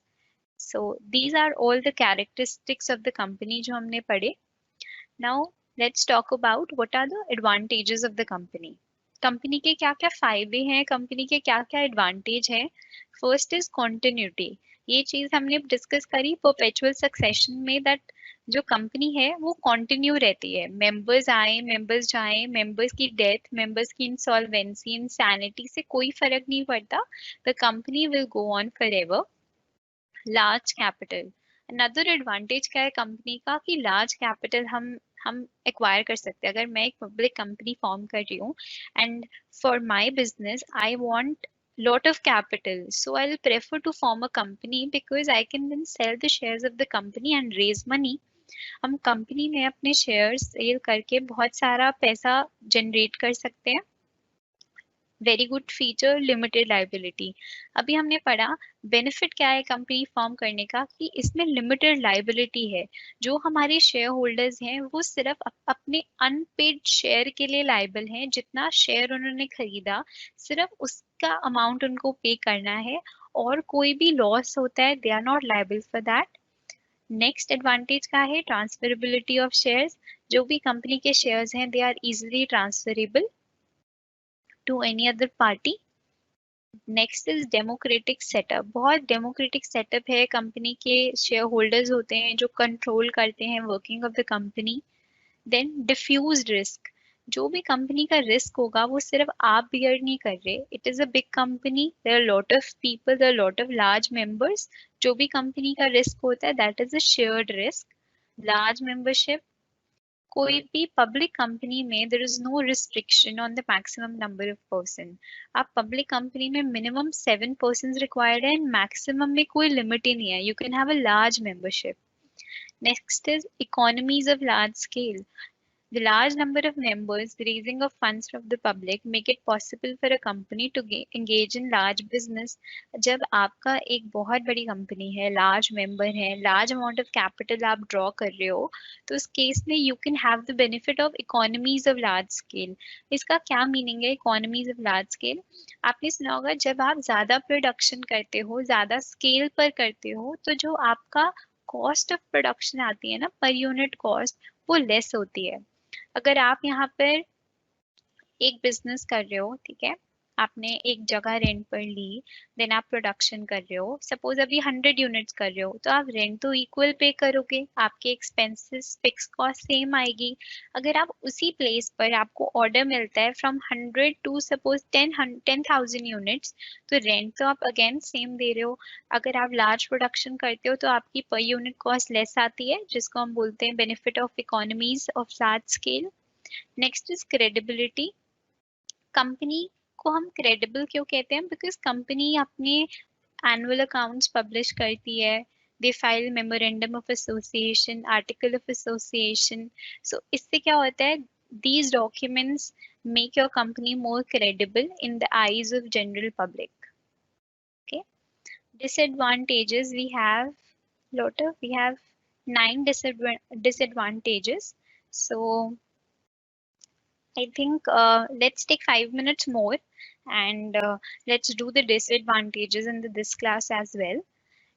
So these are all the characteristics of the company जो हमने पढ़े। Now let's talk about what are the advantages of the company. Company के क्या क्या फायदे हैं, कंपनी के क्या क्या एडवांटेज हैं। फर्स्ट इज कॉन्टिन्यूटी, ये चीज हमने डिस्कस करी परपेचुअल सक्सेशन में, दैट जो कंपनी है वो कंटिन्यू रहती है। मेंबर्स आए मेंबर्स जाएं, मेंबर्स की डेथ, मेंबर्स की इंसॉल्वेंसी, इंसैनिटी से कोई फर्क नहीं पड़ता, the company will go on forever. Large capital, another advantage क्या है कंपनी का कि लार्ज कैपिटल हम एक्वायर कर सकते हैं। अगर मैं एक पब्लिक कंपनी फॉर्म कर रही हूँ and for my business I want lot of capital, so I'll prefer to form a company because I can then sell the shares of the company and raise money. हम company में अपने shares cell करके बहुत सारा पैसा generate कर सकते हैं। Very good feature, limited liability. अभी हमने पढ़ा बेनिफिट क्या है कंपनी फॉर्म करने का, कि इसमें लिमिटेड लाइबिलिटी है। जो हमारे शेयर होल्डर्स हैं वो सिर्फ अपने अनपेड शेयर के लिए लाइबल हैं, जितना शेयर उन्होंने खरीदा सिर्फ उसका अमाउंट उनको पे करना है, और कोई भी लॉस होता है they are not liable for that. Next advantage क्या है? Transferability of shares. जो भी कंपनी के शेयर्स हैं they are easily transferable to any other party. Next is democratic setup. बहुत डेमोक्रेटिक सेटअप है, कंपनी के शेयर होल्डर्स होते हैं जो कंट्रोल करते हैं working of the company. Then diffused risk. जो भी कंपनी का रिस्क होगा वो सिर्फ आप बियर नहीं कर रहे, it is a big company, there are lot of people, there are lot of large members. जो भी कंपनी का रिस्क होता है that is a shared risk. Large membership. कोई भी पब्लिक कंपनी में there is no restriction on the maximum number of person. आप public company में मिनिमम 7 पर्सन रिक्वायर्ड है एंड मैक्सिमम में कोई लिमिट ही नहीं है, you can have a large membership. Next is economies of large scale. The large number of members, the raising of funds from the public make it possible for a company to engage in large business. जब आपका एक बहुत बड़ी company है, large member है, large amount of capital आप draw कर रहे हो, तो उस केस में you can have the benefit of economies of large scale. इसका क्या मीनिंग है इकोनॉमीज ऑफ लार्ज स्केल? आपने सुना होगा जब आप ज्यादा प्रोडक्शन करते हो, ज्यादा स्केल पर करते हो, तो जो आपका कॉस्ट ऑफ प्रोडक्शन आती है ना, पर यूनिट कॉस्ट, वो लेस होती है। अगर आप यहाँ पर एक बिजनेस कर रहे हो, ठीक है, आपने एक जगह रेंट पर ली, देन आप प्रोडक्शन कर रहे हो, सपोज अभी 100 यूनिट्स कर रहे हो, तो आप रेंट तो इक्वल पे करोगे, आपके एक्सपेंसेस फिक्स कॉस्ट सेम आएगी। अगर आप उसी प्लेस पर आपको ऑर्डर मिलता है फ्रॉम 100 टू सपोज 10,000 यूनिट्स, तो रेंट तो आप अगेन सेम दे रहे हो। अगर आप लार्ज प्रोडक्शन करते हो तो आपकी पर यूनिट कॉस्ट लेस आती है, जिसको हम बोलते हैं benefit of economies of large scale. Next is credibility. Company को हम क्रेडिबल क्यों कहते हैं? बिकॉज कंपनी अपने एनुअल अकाउंट्स पब्लिश करती है, they file memorandum of association, article of association. So इससे क्या होता है, these documents make your company more credible in the eyes of general public. Okay. Disadvantages we have lot of, we have 9 disadvantages. So I think let's take 5 minutes more and let's do the disadvantages in this class as well.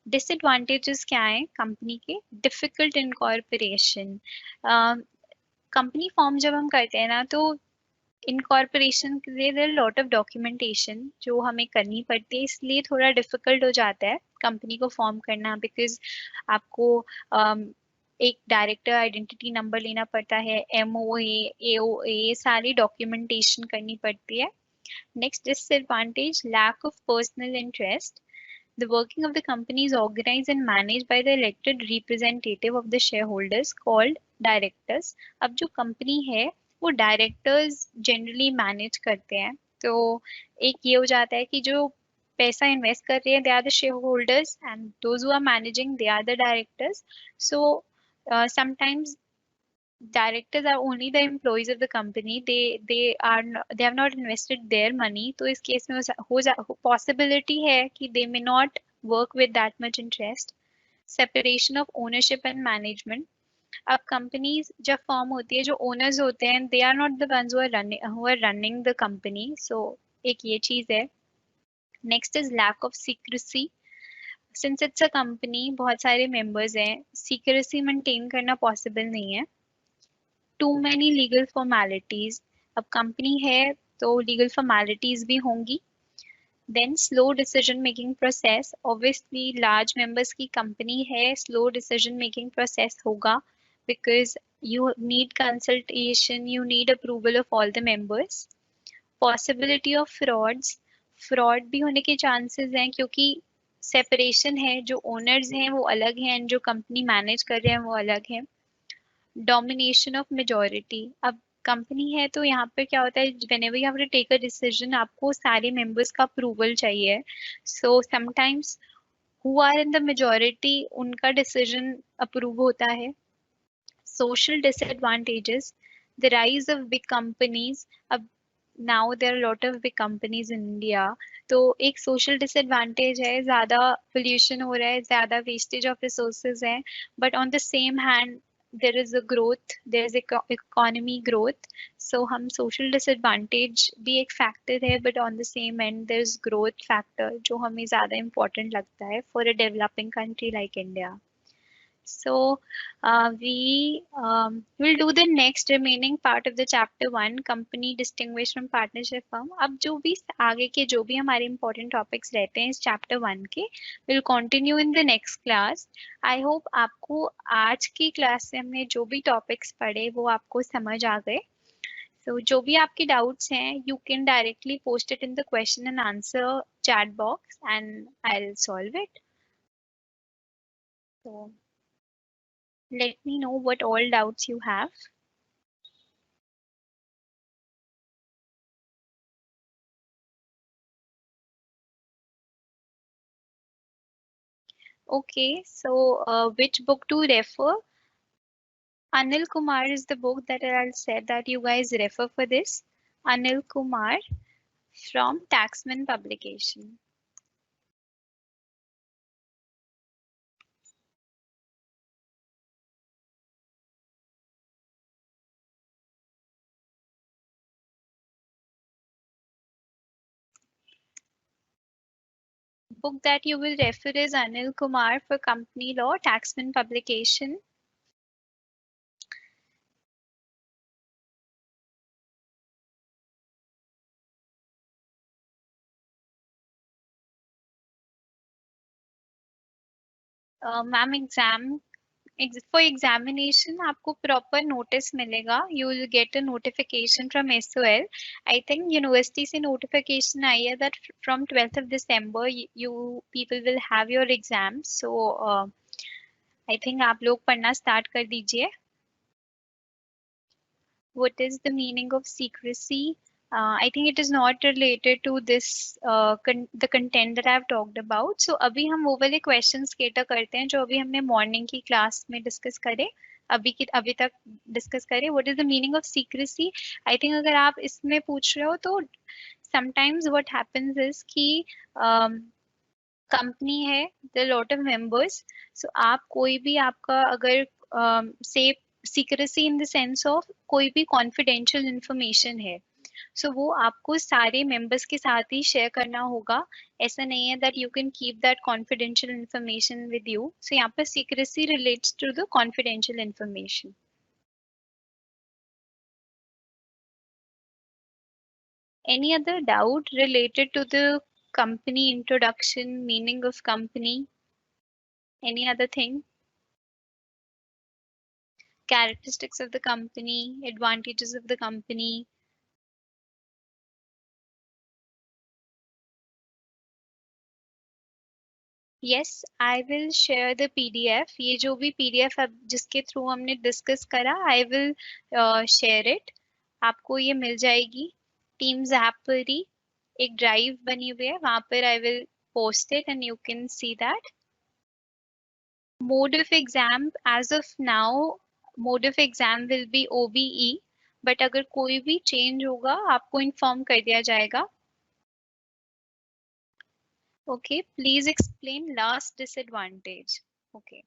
Disadvantages क्या है company के? Difficult incorporation. Company form जब हम करते हैं ना, तो incorporation के लिए देयर लॉट ऑफ डॉक्यूमेंटेशन जो हमें करनी पड़ती है, इसलिए थोड़ा डिफिकल्ट हो जाता है कंपनी को फॉर्म करना। बिकॉज आपको एक डायरेक्टर आइडेंटिटी नंबर लेना पड़ता है, MOA, AOA, सारी डॉक्यूमेंटेशन करनी पड़ती है। Next disadvantage, lack of personal interest. The working of the company is organized and managed by the elected representative of the shareholders called directors. अब जो कंपनी है वो डायरेक्टर्स जनरली मैनेज करते हैं, तो एक ये हो जाता है कि जो पैसा इन्वेस्ट कर रहे हैं they are the share holders and those who are managing they are the directors. So sometimes directors are only the employees of the company, they have not invested their money, तो इस case में possibility है कि they may not work with that much interest. Separation of ownership and management. अब companies जब form होती है, जो ओनर्स होते हैं they are not the ones who are running the company, so एक ये चीज है। Next is lack of secrecy. Since it's a company, बहुत सारे मेंबर्स हैं, सीक्रेसी मेंटेन करना पॉसिबल नहीं है। Too many legal formalities. अब कंपनी है तो लीगल फॉर्मेलिटीज भी होंगी। Then slow decision making process. Obviously large members की कंपनी है, स्लो डिसीजन मेकिंग प्रोसेस होगा because you need consultation, you need approval of all the members. Possibility of frauds. Fraud भी होने के चांसेस हैं क्योंकि सेपरेशन है, जो ओनर्स हैं वो अलग हैं जो कंपनी मैनेज कर रहे हैं वो अलग हैं। Domination of majority. अब कंपनी है तो यहाँ पर क्या होता है, whenever you have to take a decision आपको सारे मेंबर्स का अप्रूवल चाहिए। So sometimes who are in the majority उनका डिसीजन अप्रूव होता है। Social disadvantages, the rise of big companies. अब now there are a lot of big companies in India, तो एक social disadvantage है, ज़्यादा pollution हो रहा है, ज़्यादा wastage of resources है, but on the same hand there is a growth, there is economy growth, so हम social disadvantage भी एक factor है, but on the same end there is growth factor जो हमें ज़्यादा important लगता है for a developing country like India. So we will do the next remaining part of the chapter 1, company distinguished from partnership firm. अब जो भी आगे के जो भी हमारे important topics रहते हैं इस chapter 1 के, will continue in the next class. I hope आपको आज की क्लास से हमने जो भी topics पढ़े वो आपको समझ आ गए. So जो भी आपके doubts हैं, you can directly post it in the question and answer chat box and I'll solve it. So let me know what all doubts you have. Okay, so which book to refer? Anil Kumar is the book that I'll say that you guys refer for this. Anil Kumar from Taxman Publication. Book that you will refer is Anil Kumar for Company Law, Taxman Publication. Ma'am, for examination आपको proper notice मिलेगा. You will get a notification from SOL. I think university से notification आई है that from 12th of December you people will have your exams. So I think आप लोग पढ़ना start कर दीजिए. What is the meaning of secrecy? I think it is not related to this the content that I have talked about. So अभी हम वो वाले questions cater करते हैं जो अभी हमने morning की class में discuss करे. अभी तक discuss करे. What is the meaning of secrecy? I think अगर आप इसमें पूछ रहे हो तो sometimes what happens is कि कंपनी है, there are lot of members, so आप कोई भी आपका अगर say secrecy in the sense of कोई भी confidential information है, so वो आपको सारे members के साथ ही share करना होगा. ऐसा नहीं है that you can keep that confidential information with you. So यहाँ पर secrecy relates to the confidential information. Any other doubt related to the company introduction, meaning of company, any other thing? Characteristics of the company, advantages of the company. Yes, I will share the PDF. ये जो भी PDF अब जिसके through हमने discuss करा, I will share it. आपको ये मिल जाएगी. Teams ऐप पर ही एक ड्राइव बनी हुई है, वहां पर I will post it and you can see that. Mode of exam as of now, mode of exam will be OBE. But अगर कोई भी change होगा, आपको inform कर दिया जाएगा. Okay, please explain last disadvantage. Okay.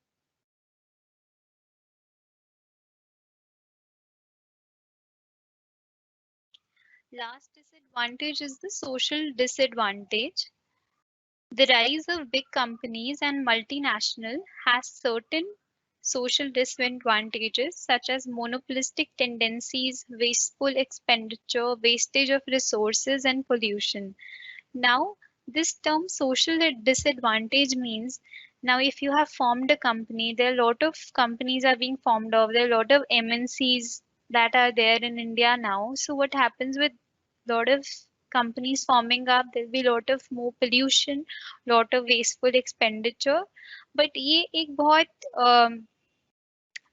Last disadvantage is the social disadvantage. The rise of big companies and multinational has certain social disadvantages such as monopolistic tendencies, wasteful expenditure, wastage of resources and pollution. Now, this term social disadvantage means now if you have formed a company, there are a lot of companies are being formed of, there are a lot of MNCs that are there in India now. So what happens with a lot of companies forming up, there'll be a lot of more pollution, lot of wasteful expenditure. But ये एक बहुत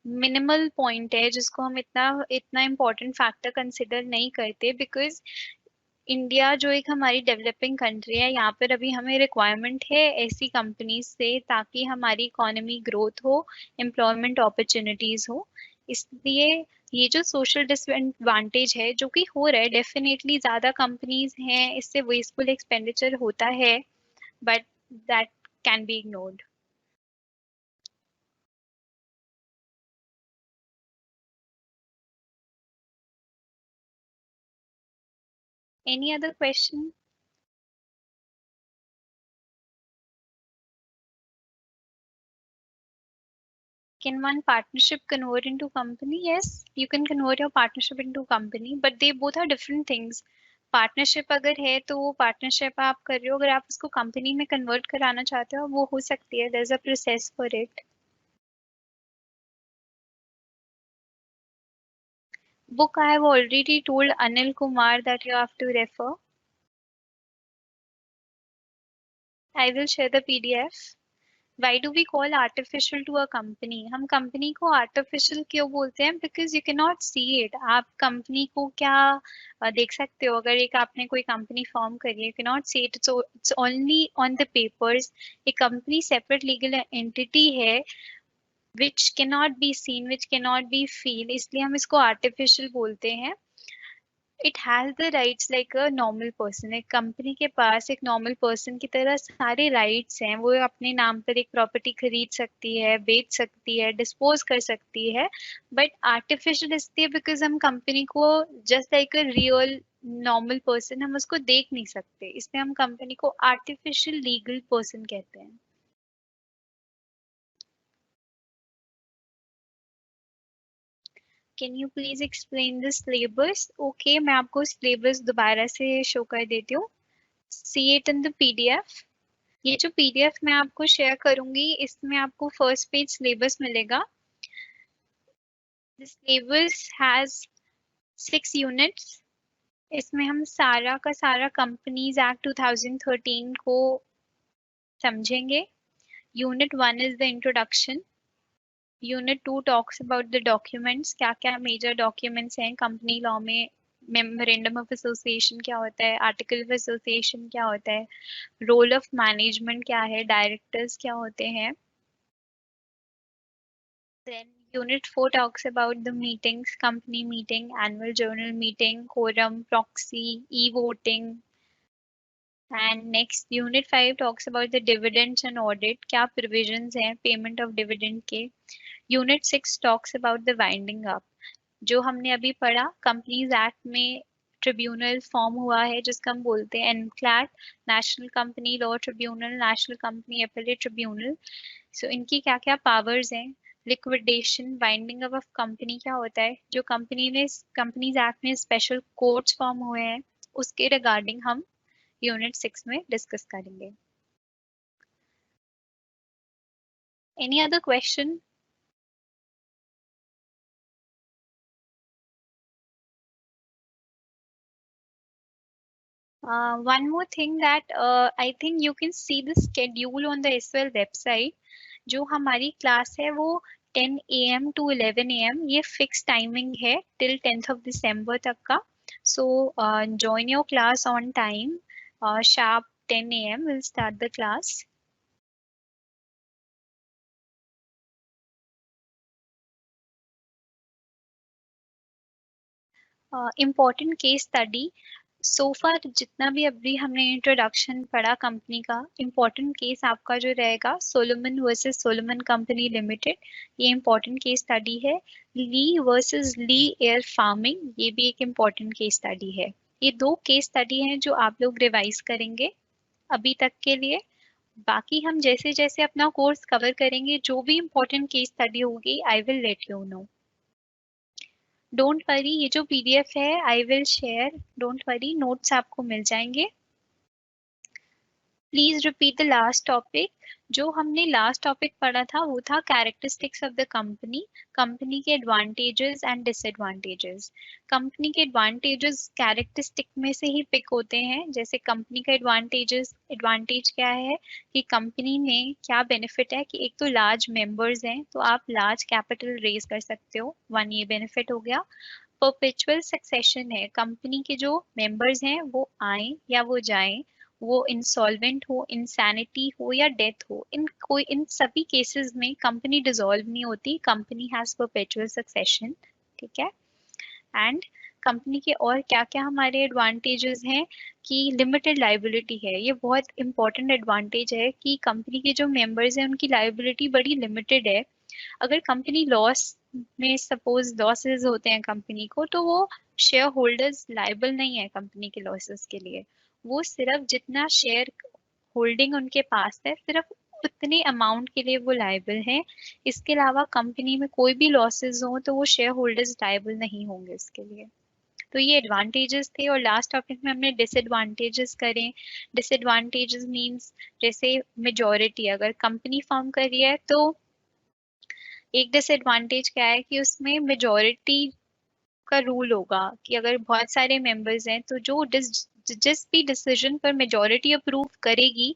minimal point है जिसको हम इतना इतना important factor consider नहीं करते बिकॉज इंडिया जो एक हमारी डेवलपिंग कंट्री है यहाँ पर अभी हमें रिक्वायरमेंट है ऐसी कंपनीज से ताकि हमारी इकोनॉमी ग्रोथ हो, एम्प्लॉयमेंट अपॉर्चुनिटीज हो. इसलिए ये जो सोशल डिसएडवांटेज है जो कि हो रहा है, डेफिनेटली ज्यादा कंपनीज हैं इससे वेस्टफुल एक्सपेंडिचर होता है, but that can be ignored. Any other question? Can one partnership convert into company? Yes, you can convert your partnership into company, but they both are different things. Partnership अगर है तो वो partnership आप कर रहे हो, अगर आप उसको कंपनी में कन्वर्ट कराना चाहते हो वो हो सकती है. There is a process for it. Book I have already told Anil Kumar that you have to refer. I will share the PDF. Why do we call artificial to a company? हम company को artificial क्यों बोलते हैं? Because you cannot see it. आप company को क्या देख सकते हो? अगर एक आपने कोई company form करी है, you cannot see it. So it's only on the papers. एक company separate legal entity है, which cannot be seen, which cannot be feel. इसलिए हम इसको artificial बोलते हैं. It has the rights like a normal person. एक company के पास एक नॉर्मल पर्सन की तरह सारे राइट्स हैं. वो अपने नाम पर एक प्रॉपर्टी खरीद सकती है, बेच सकती है, डिस्पोज कर सकती है. बट आर्टिफिशियल इसलिए बिकॉज हम कंपनी को just like a real normal person हम उसको देख नहीं सकते, इसलिए हम कंपनी को आर्टिफिशियल लीगल पर्सन कहते हैं. Can you please explain the syllabus? Okay, मैं आपको सिलेबस दोबारा से शो कर देती हूँ. See it in the PDF. ये जो पीडीएफ मैं आपको शेयर करूंगी इसमें आपको फर्स्ट पेज सिलेबस मिलेगा. This syllabus has 6 units. इसमें हम सारा का सारा कंपनीज एक्ट 2013 को समझेंगे. Unit 1 is the introduction. Unit 2 talks about the documents. क्या क्या मेजर डॉक्यूमेंट्स हैं कंपनी लॉ में. मेमोरेंडम ऑफ एसोसिएशन क्या होता है, आर्टिकल ऑफ एसोसिएशन क्या होता है, रोल ऑफ मैनेजमेंट क्या है, डायरेक्टर्स क्या होते हैं. Then Unit 4 talks about the meetings, company meeting, annual journal meeting, quorum, proxy, e-voting. And next Unit 5 talks about the dividends and audit. क्या provisions हैं payment of dividend के. Unit 6 talks about the winding up. जो हमने अभी पढ़ा Companies Act में tribunal form हुआ है जिसका हम बोलते हैं NCLAT, national company law tribunal, national company appellate tribunal. So इनकी क्या क्या पावर्स हैं. Liquidation, winding up of company क्या होता है, जो कंपनीज एक्ट में स्पेशल कोर्ट्स फॉर्म हुए हैं उसके रिगार्डिंग हम यूनिट 6 में डिस्कस करेंगे. Any other question? One more thing that I think you can see the schedule on the SL website. जो हमारी क्लास है वो 10 AM to 11 AM ये फिक्स टाइमिंग है टिल 10th of December तक का. So join your class on time. Sharp 10 AM we'll start the class. Important case study. सो फार जितना भी अभी हमने इंट्रोडक्शन पढ़ा कंपनी का, इम्पोर्टेंट केस आपका जो रहेगा Solomon versus Solomon company limited. ये इम्पोर्टेंट केस स्टडी है. ली वर्सेस ली एयर फार्मिंग, ये भी एक इम्पोर्टेंट केस स्टडी है. ये दो केस स्टडी हैं जो आप लोग रिवाइज करेंगे अभी तक के लिए. बाकी हम जैसे जैसे अपना कोर्स कवर करेंगे जो भी इम्पोर्टेंट केस स्टडी होगी I will let you know. Don't worry, ये जो पीडीएफ है आई will share. Don't worry, notes आपको मिल जाएंगे. Please repeat the last topic. जो हमने लास्ट टॉपिक पढ़ा था वो था characteristics of the company. Company के एडवांटेजेस एंड डिसएडवांटेजेस. कंपनी के एडवांटेजेस कैरेक्टरिस्टिक में से ही पिक होते हैं. जैसे कंपनी का एडवांटेज क्या है कि कंपनी में क्या बेनिफिट है कि एक तो लार्ज मेंबर्स हैं तो आप लार्ज कैपिटल रेज कर सकते हो. वन ये बेनिफिट हो गया. परपेचुअल सक्सेशन है. कंपनी के जो मेंबर्स हैं वो आए या वो जाएं, वो इंसॉल्वेंट हो, इंसैनिटी हो या डेथ हो, इन सभी केसेस में कंपनी डिसॉल्व नहीं होती. Company has perpetual succession. ठीक है. एंड कंपनी के और क्या क्या हमारे एडवांटेजेस हैं कि लिमिटेड लाइबिलिटी है. ये बहुत इंपॉर्टेंट एडवांटेज है कि कंपनी के जो मेंबर्स हैं उनकी लाइबिलिटी बड़ी लिमिटेड है. अगर कंपनी लॉस में सपोज लॉसेस होते हैं कंपनी को तो वो शेयर होल्डर्स लाइबल नहीं है कंपनी के लॉसेस के लिए. वो सिर्फ जितना शेयर होल्डिंग उनके पास है सिर्फ उतने अमाउंट के लिए वो लायबल है। इसके अलावा कंपनी में कोई भी लॉसेस हो तो वो शेयर होल्डर्स लायबल नहीं होंगे इसके लिए। तो ये एडवांटेजेस थे, और लास्ट टॉपिक में हमने डिसएडवांटेजेस करें। डिसएडवांटेजेस मींस जैसे मेजॉरिटी, अगर कंपनी फॉर्म कर रही है तो एक डिसएडवांटेज क्या है कि उसमें मेजॉरिटी का रूल होगा कि अगर बहुत सारे मेंबर्स हैं तो जो जिस भी डिसीजन पर मेजॉरिटी अप्रूव करेगी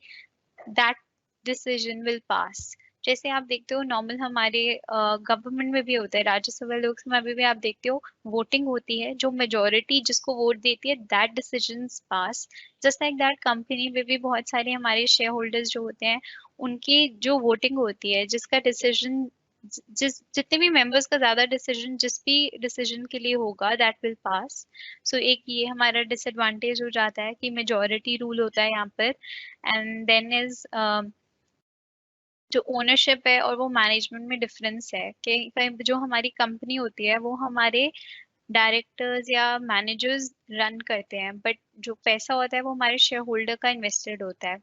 दैट डिसीजन विल पास। जैसे आप देखते हो नॉर्मल हमारे गवर्नमेंट में भी होता है, राज्यसभा लोकसभा में भी आप देखते हो वोटिंग होती है, जो मेजोरिटी जिसको वोट देती है that decisions pass. Just like that company में भी बहुत सारे हमारे शेयर होल्डर्स जो होते हैं उनकी जो वोटिंग होती है, जिसका डिसीजन जिस जितने भी मेंबर्स का ज्यादा डिसीजन जिस भी डिसीजन के लिए होगा दैट विल पास। सो एक ये हमारा डिसएडवांटेज हो जाता है कि मेजोरिटी रूल होता है यहाँ पर। एंड देन इज जो ओनरशिप है और वो मैनेजमेंट में डिफरेंस है कि जो हमारी कंपनी होती है वो हमारे डायरेक्टर्स या मैनेजर्स रन करते हैं, बट जो पैसा होता है वो हमारे शेयर होल्डर का इन्वेस्टेड होता है।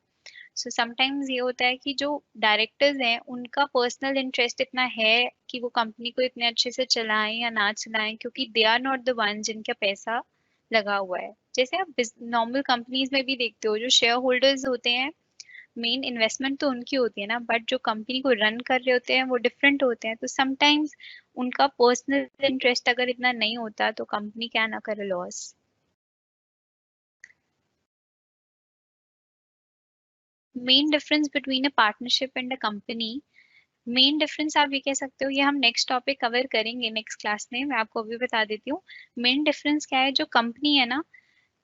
सो समटाइम्स ये होता है कि जो डायरेक्टर्स हैं उनका पर्सनल इंटरेस्ट इतना है कि वो कंपनी को इतने अच्छे से चलाएं या ना चलाएं, क्योंकि they are not the one जिनका पैसा लगा हुआ है। जैसे आप नॉर्मल कंपनीज में भी देखते हो जो शेयर होल्डर्स होते हैं, मेन इन्वेस्टमेंट तो उनकी होती है ना, बट जो कंपनी को रन कर रहे होते हैं वो डिफरेंट होते हैं। तो समटाइम्स उनका पर्सनल इंटरेस्ट अगर इतना नहीं होता तो कंपनी क्या ना करे loss. Main difference between a partnership and a company, main difference आप ये कह सकते हो, ये हम नेक्स्ट टॉपिक कवर करेंगे नेक्स्ट क्लास में, मैं आपको अभी बता देती हूँ। मेन डिफरेंस क्या है, जो कंपनी है ना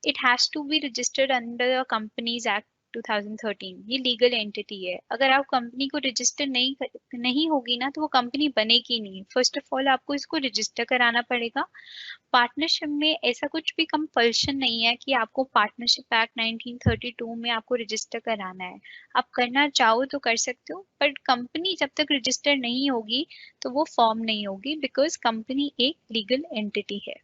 it has to be registered under the Companies Act 2013। ये लीगल एंटिटी है। अगर आप कंपनी को रजिस्टर नहीं होगी ना तो वो कंपनी बनेगी नहीं। फर्स्ट ऑफ ऑल आपको इसको रजिस्टर कराना पड़ेगा। पार्टनरशिप में ऐसा कुछ भी कंपल्शन नहीं है कि आपको पार्टनरशिप एक्ट 1932 में आपको रजिस्टर कराना है। आप करना चाहो तो कर सकते हो, बट कंपनी जब तक रजिस्टर नहीं होगी तो वो फॉर्म नहीं होगी, बिकॉज कंपनी एक लीगल एंटिटी है।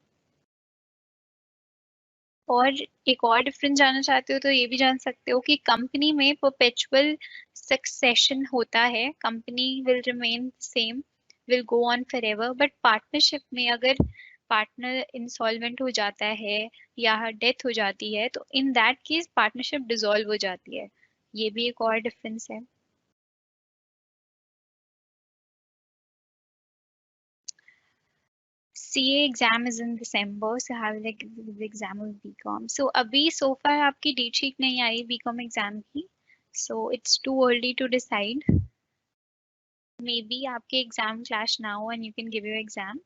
और एक और डिफरेंस जानना चाहते हो तो ये भी जान सकते हो कि कंपनी में परपेचुअल सक्सेशन होता है, company will remain same, will go on for ever. But partnership में अगर पार्टनर इंसॉल्वेंट हो जाता है या डेथ हो जाती है तो इन दैट केस पार्टनरशिप डिसॉल्व हो जाती है। ये भी एक और डिफरेंस है। CA exam is in December, so have like exam of BCom. So अभी सो फार आपकी डेट शीट नहीं आई बीकॉम एग्जाम की, so it's too early to decide. Maybe आपके एग्जाम क्लैश ना हो and you can give your exam.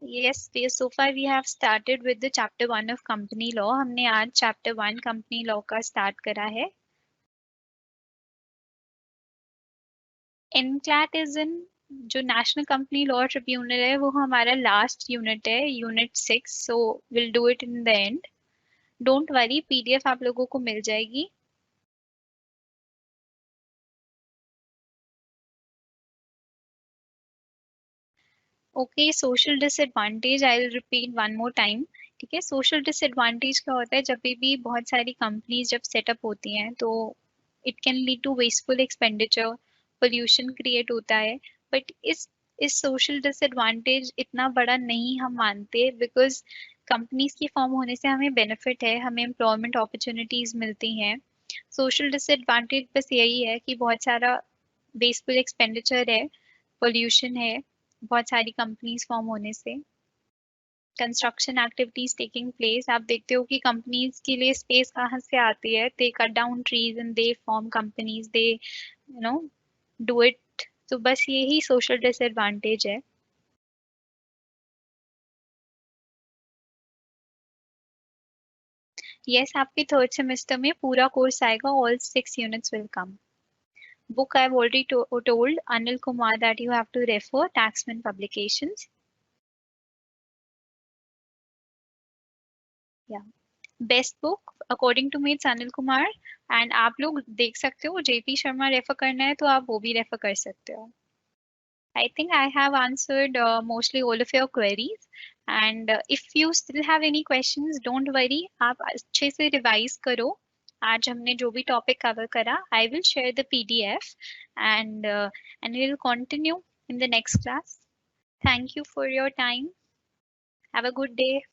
Yes, so far we have started with the chapter 1 of company law। हमने आज chapter 1 company law का start करा है। NCLAT is in जो national company law tribunal है वो हमारा लास्ट यूनिट है, unit 6। So will do it in the end. Don't worry, PDF आप लोगों को मिल जाएगी। Okay, social disadvantage I will repeat one more time. ठीक है, सोशल डिसएडवांटेज क्या होता है, जब भी बहुत सारी कंपनीज जब सेटअप होती हैं तो it can lead to wasteful expenditure, pollution create होता है। बट इस सोशल डिसएडवांटेज इतना बड़ा नहीं हम मानते, बिकॉज कंपनीज के फॉर्म होने से हमें बेनिफिट है, हमें एम्प्लॉयमेंट अपॉर्चुनिटीज मिलती हैं। सोशल डिसएडवांटेज बस यही है कि बहुत सारा वेस्टफुल एक्सपेंडिचर है, पोल्यूशन है, बहुत सारी कंपनीज फॉर्म होने से, कंस्ट्रक्शन एक्टिविटीज टेकिंग प्लेस। आप देखते हो कि कंपनीज के लिए स्पेस कहाँ से आती है, they cut down trees and they form companies, they you know do it. तो बस यही सोशल डिसएडवांटेज है। यस, आपके थर्ड सेमेस्टर में पूरा कोर्स आएगा, all 6 units will come. Book I've already told Anil Kumar that you have to refer Taxman Publications. Yeah. Best book according to me it's Anil Kumar. And आप लोग देख सकते हो, JP शर्मा रेफर करना है तो आप वो भी रेफर कर सकते हो। I think I have answered mostly all of your queries and if you still have any questions don't worry, आप अच्छे से रिवाइज करो। आज हमने जो भी टॉपिक कवर करा, I will share the PDF and we will continue in the next class. Thank you for your time. Have a good day.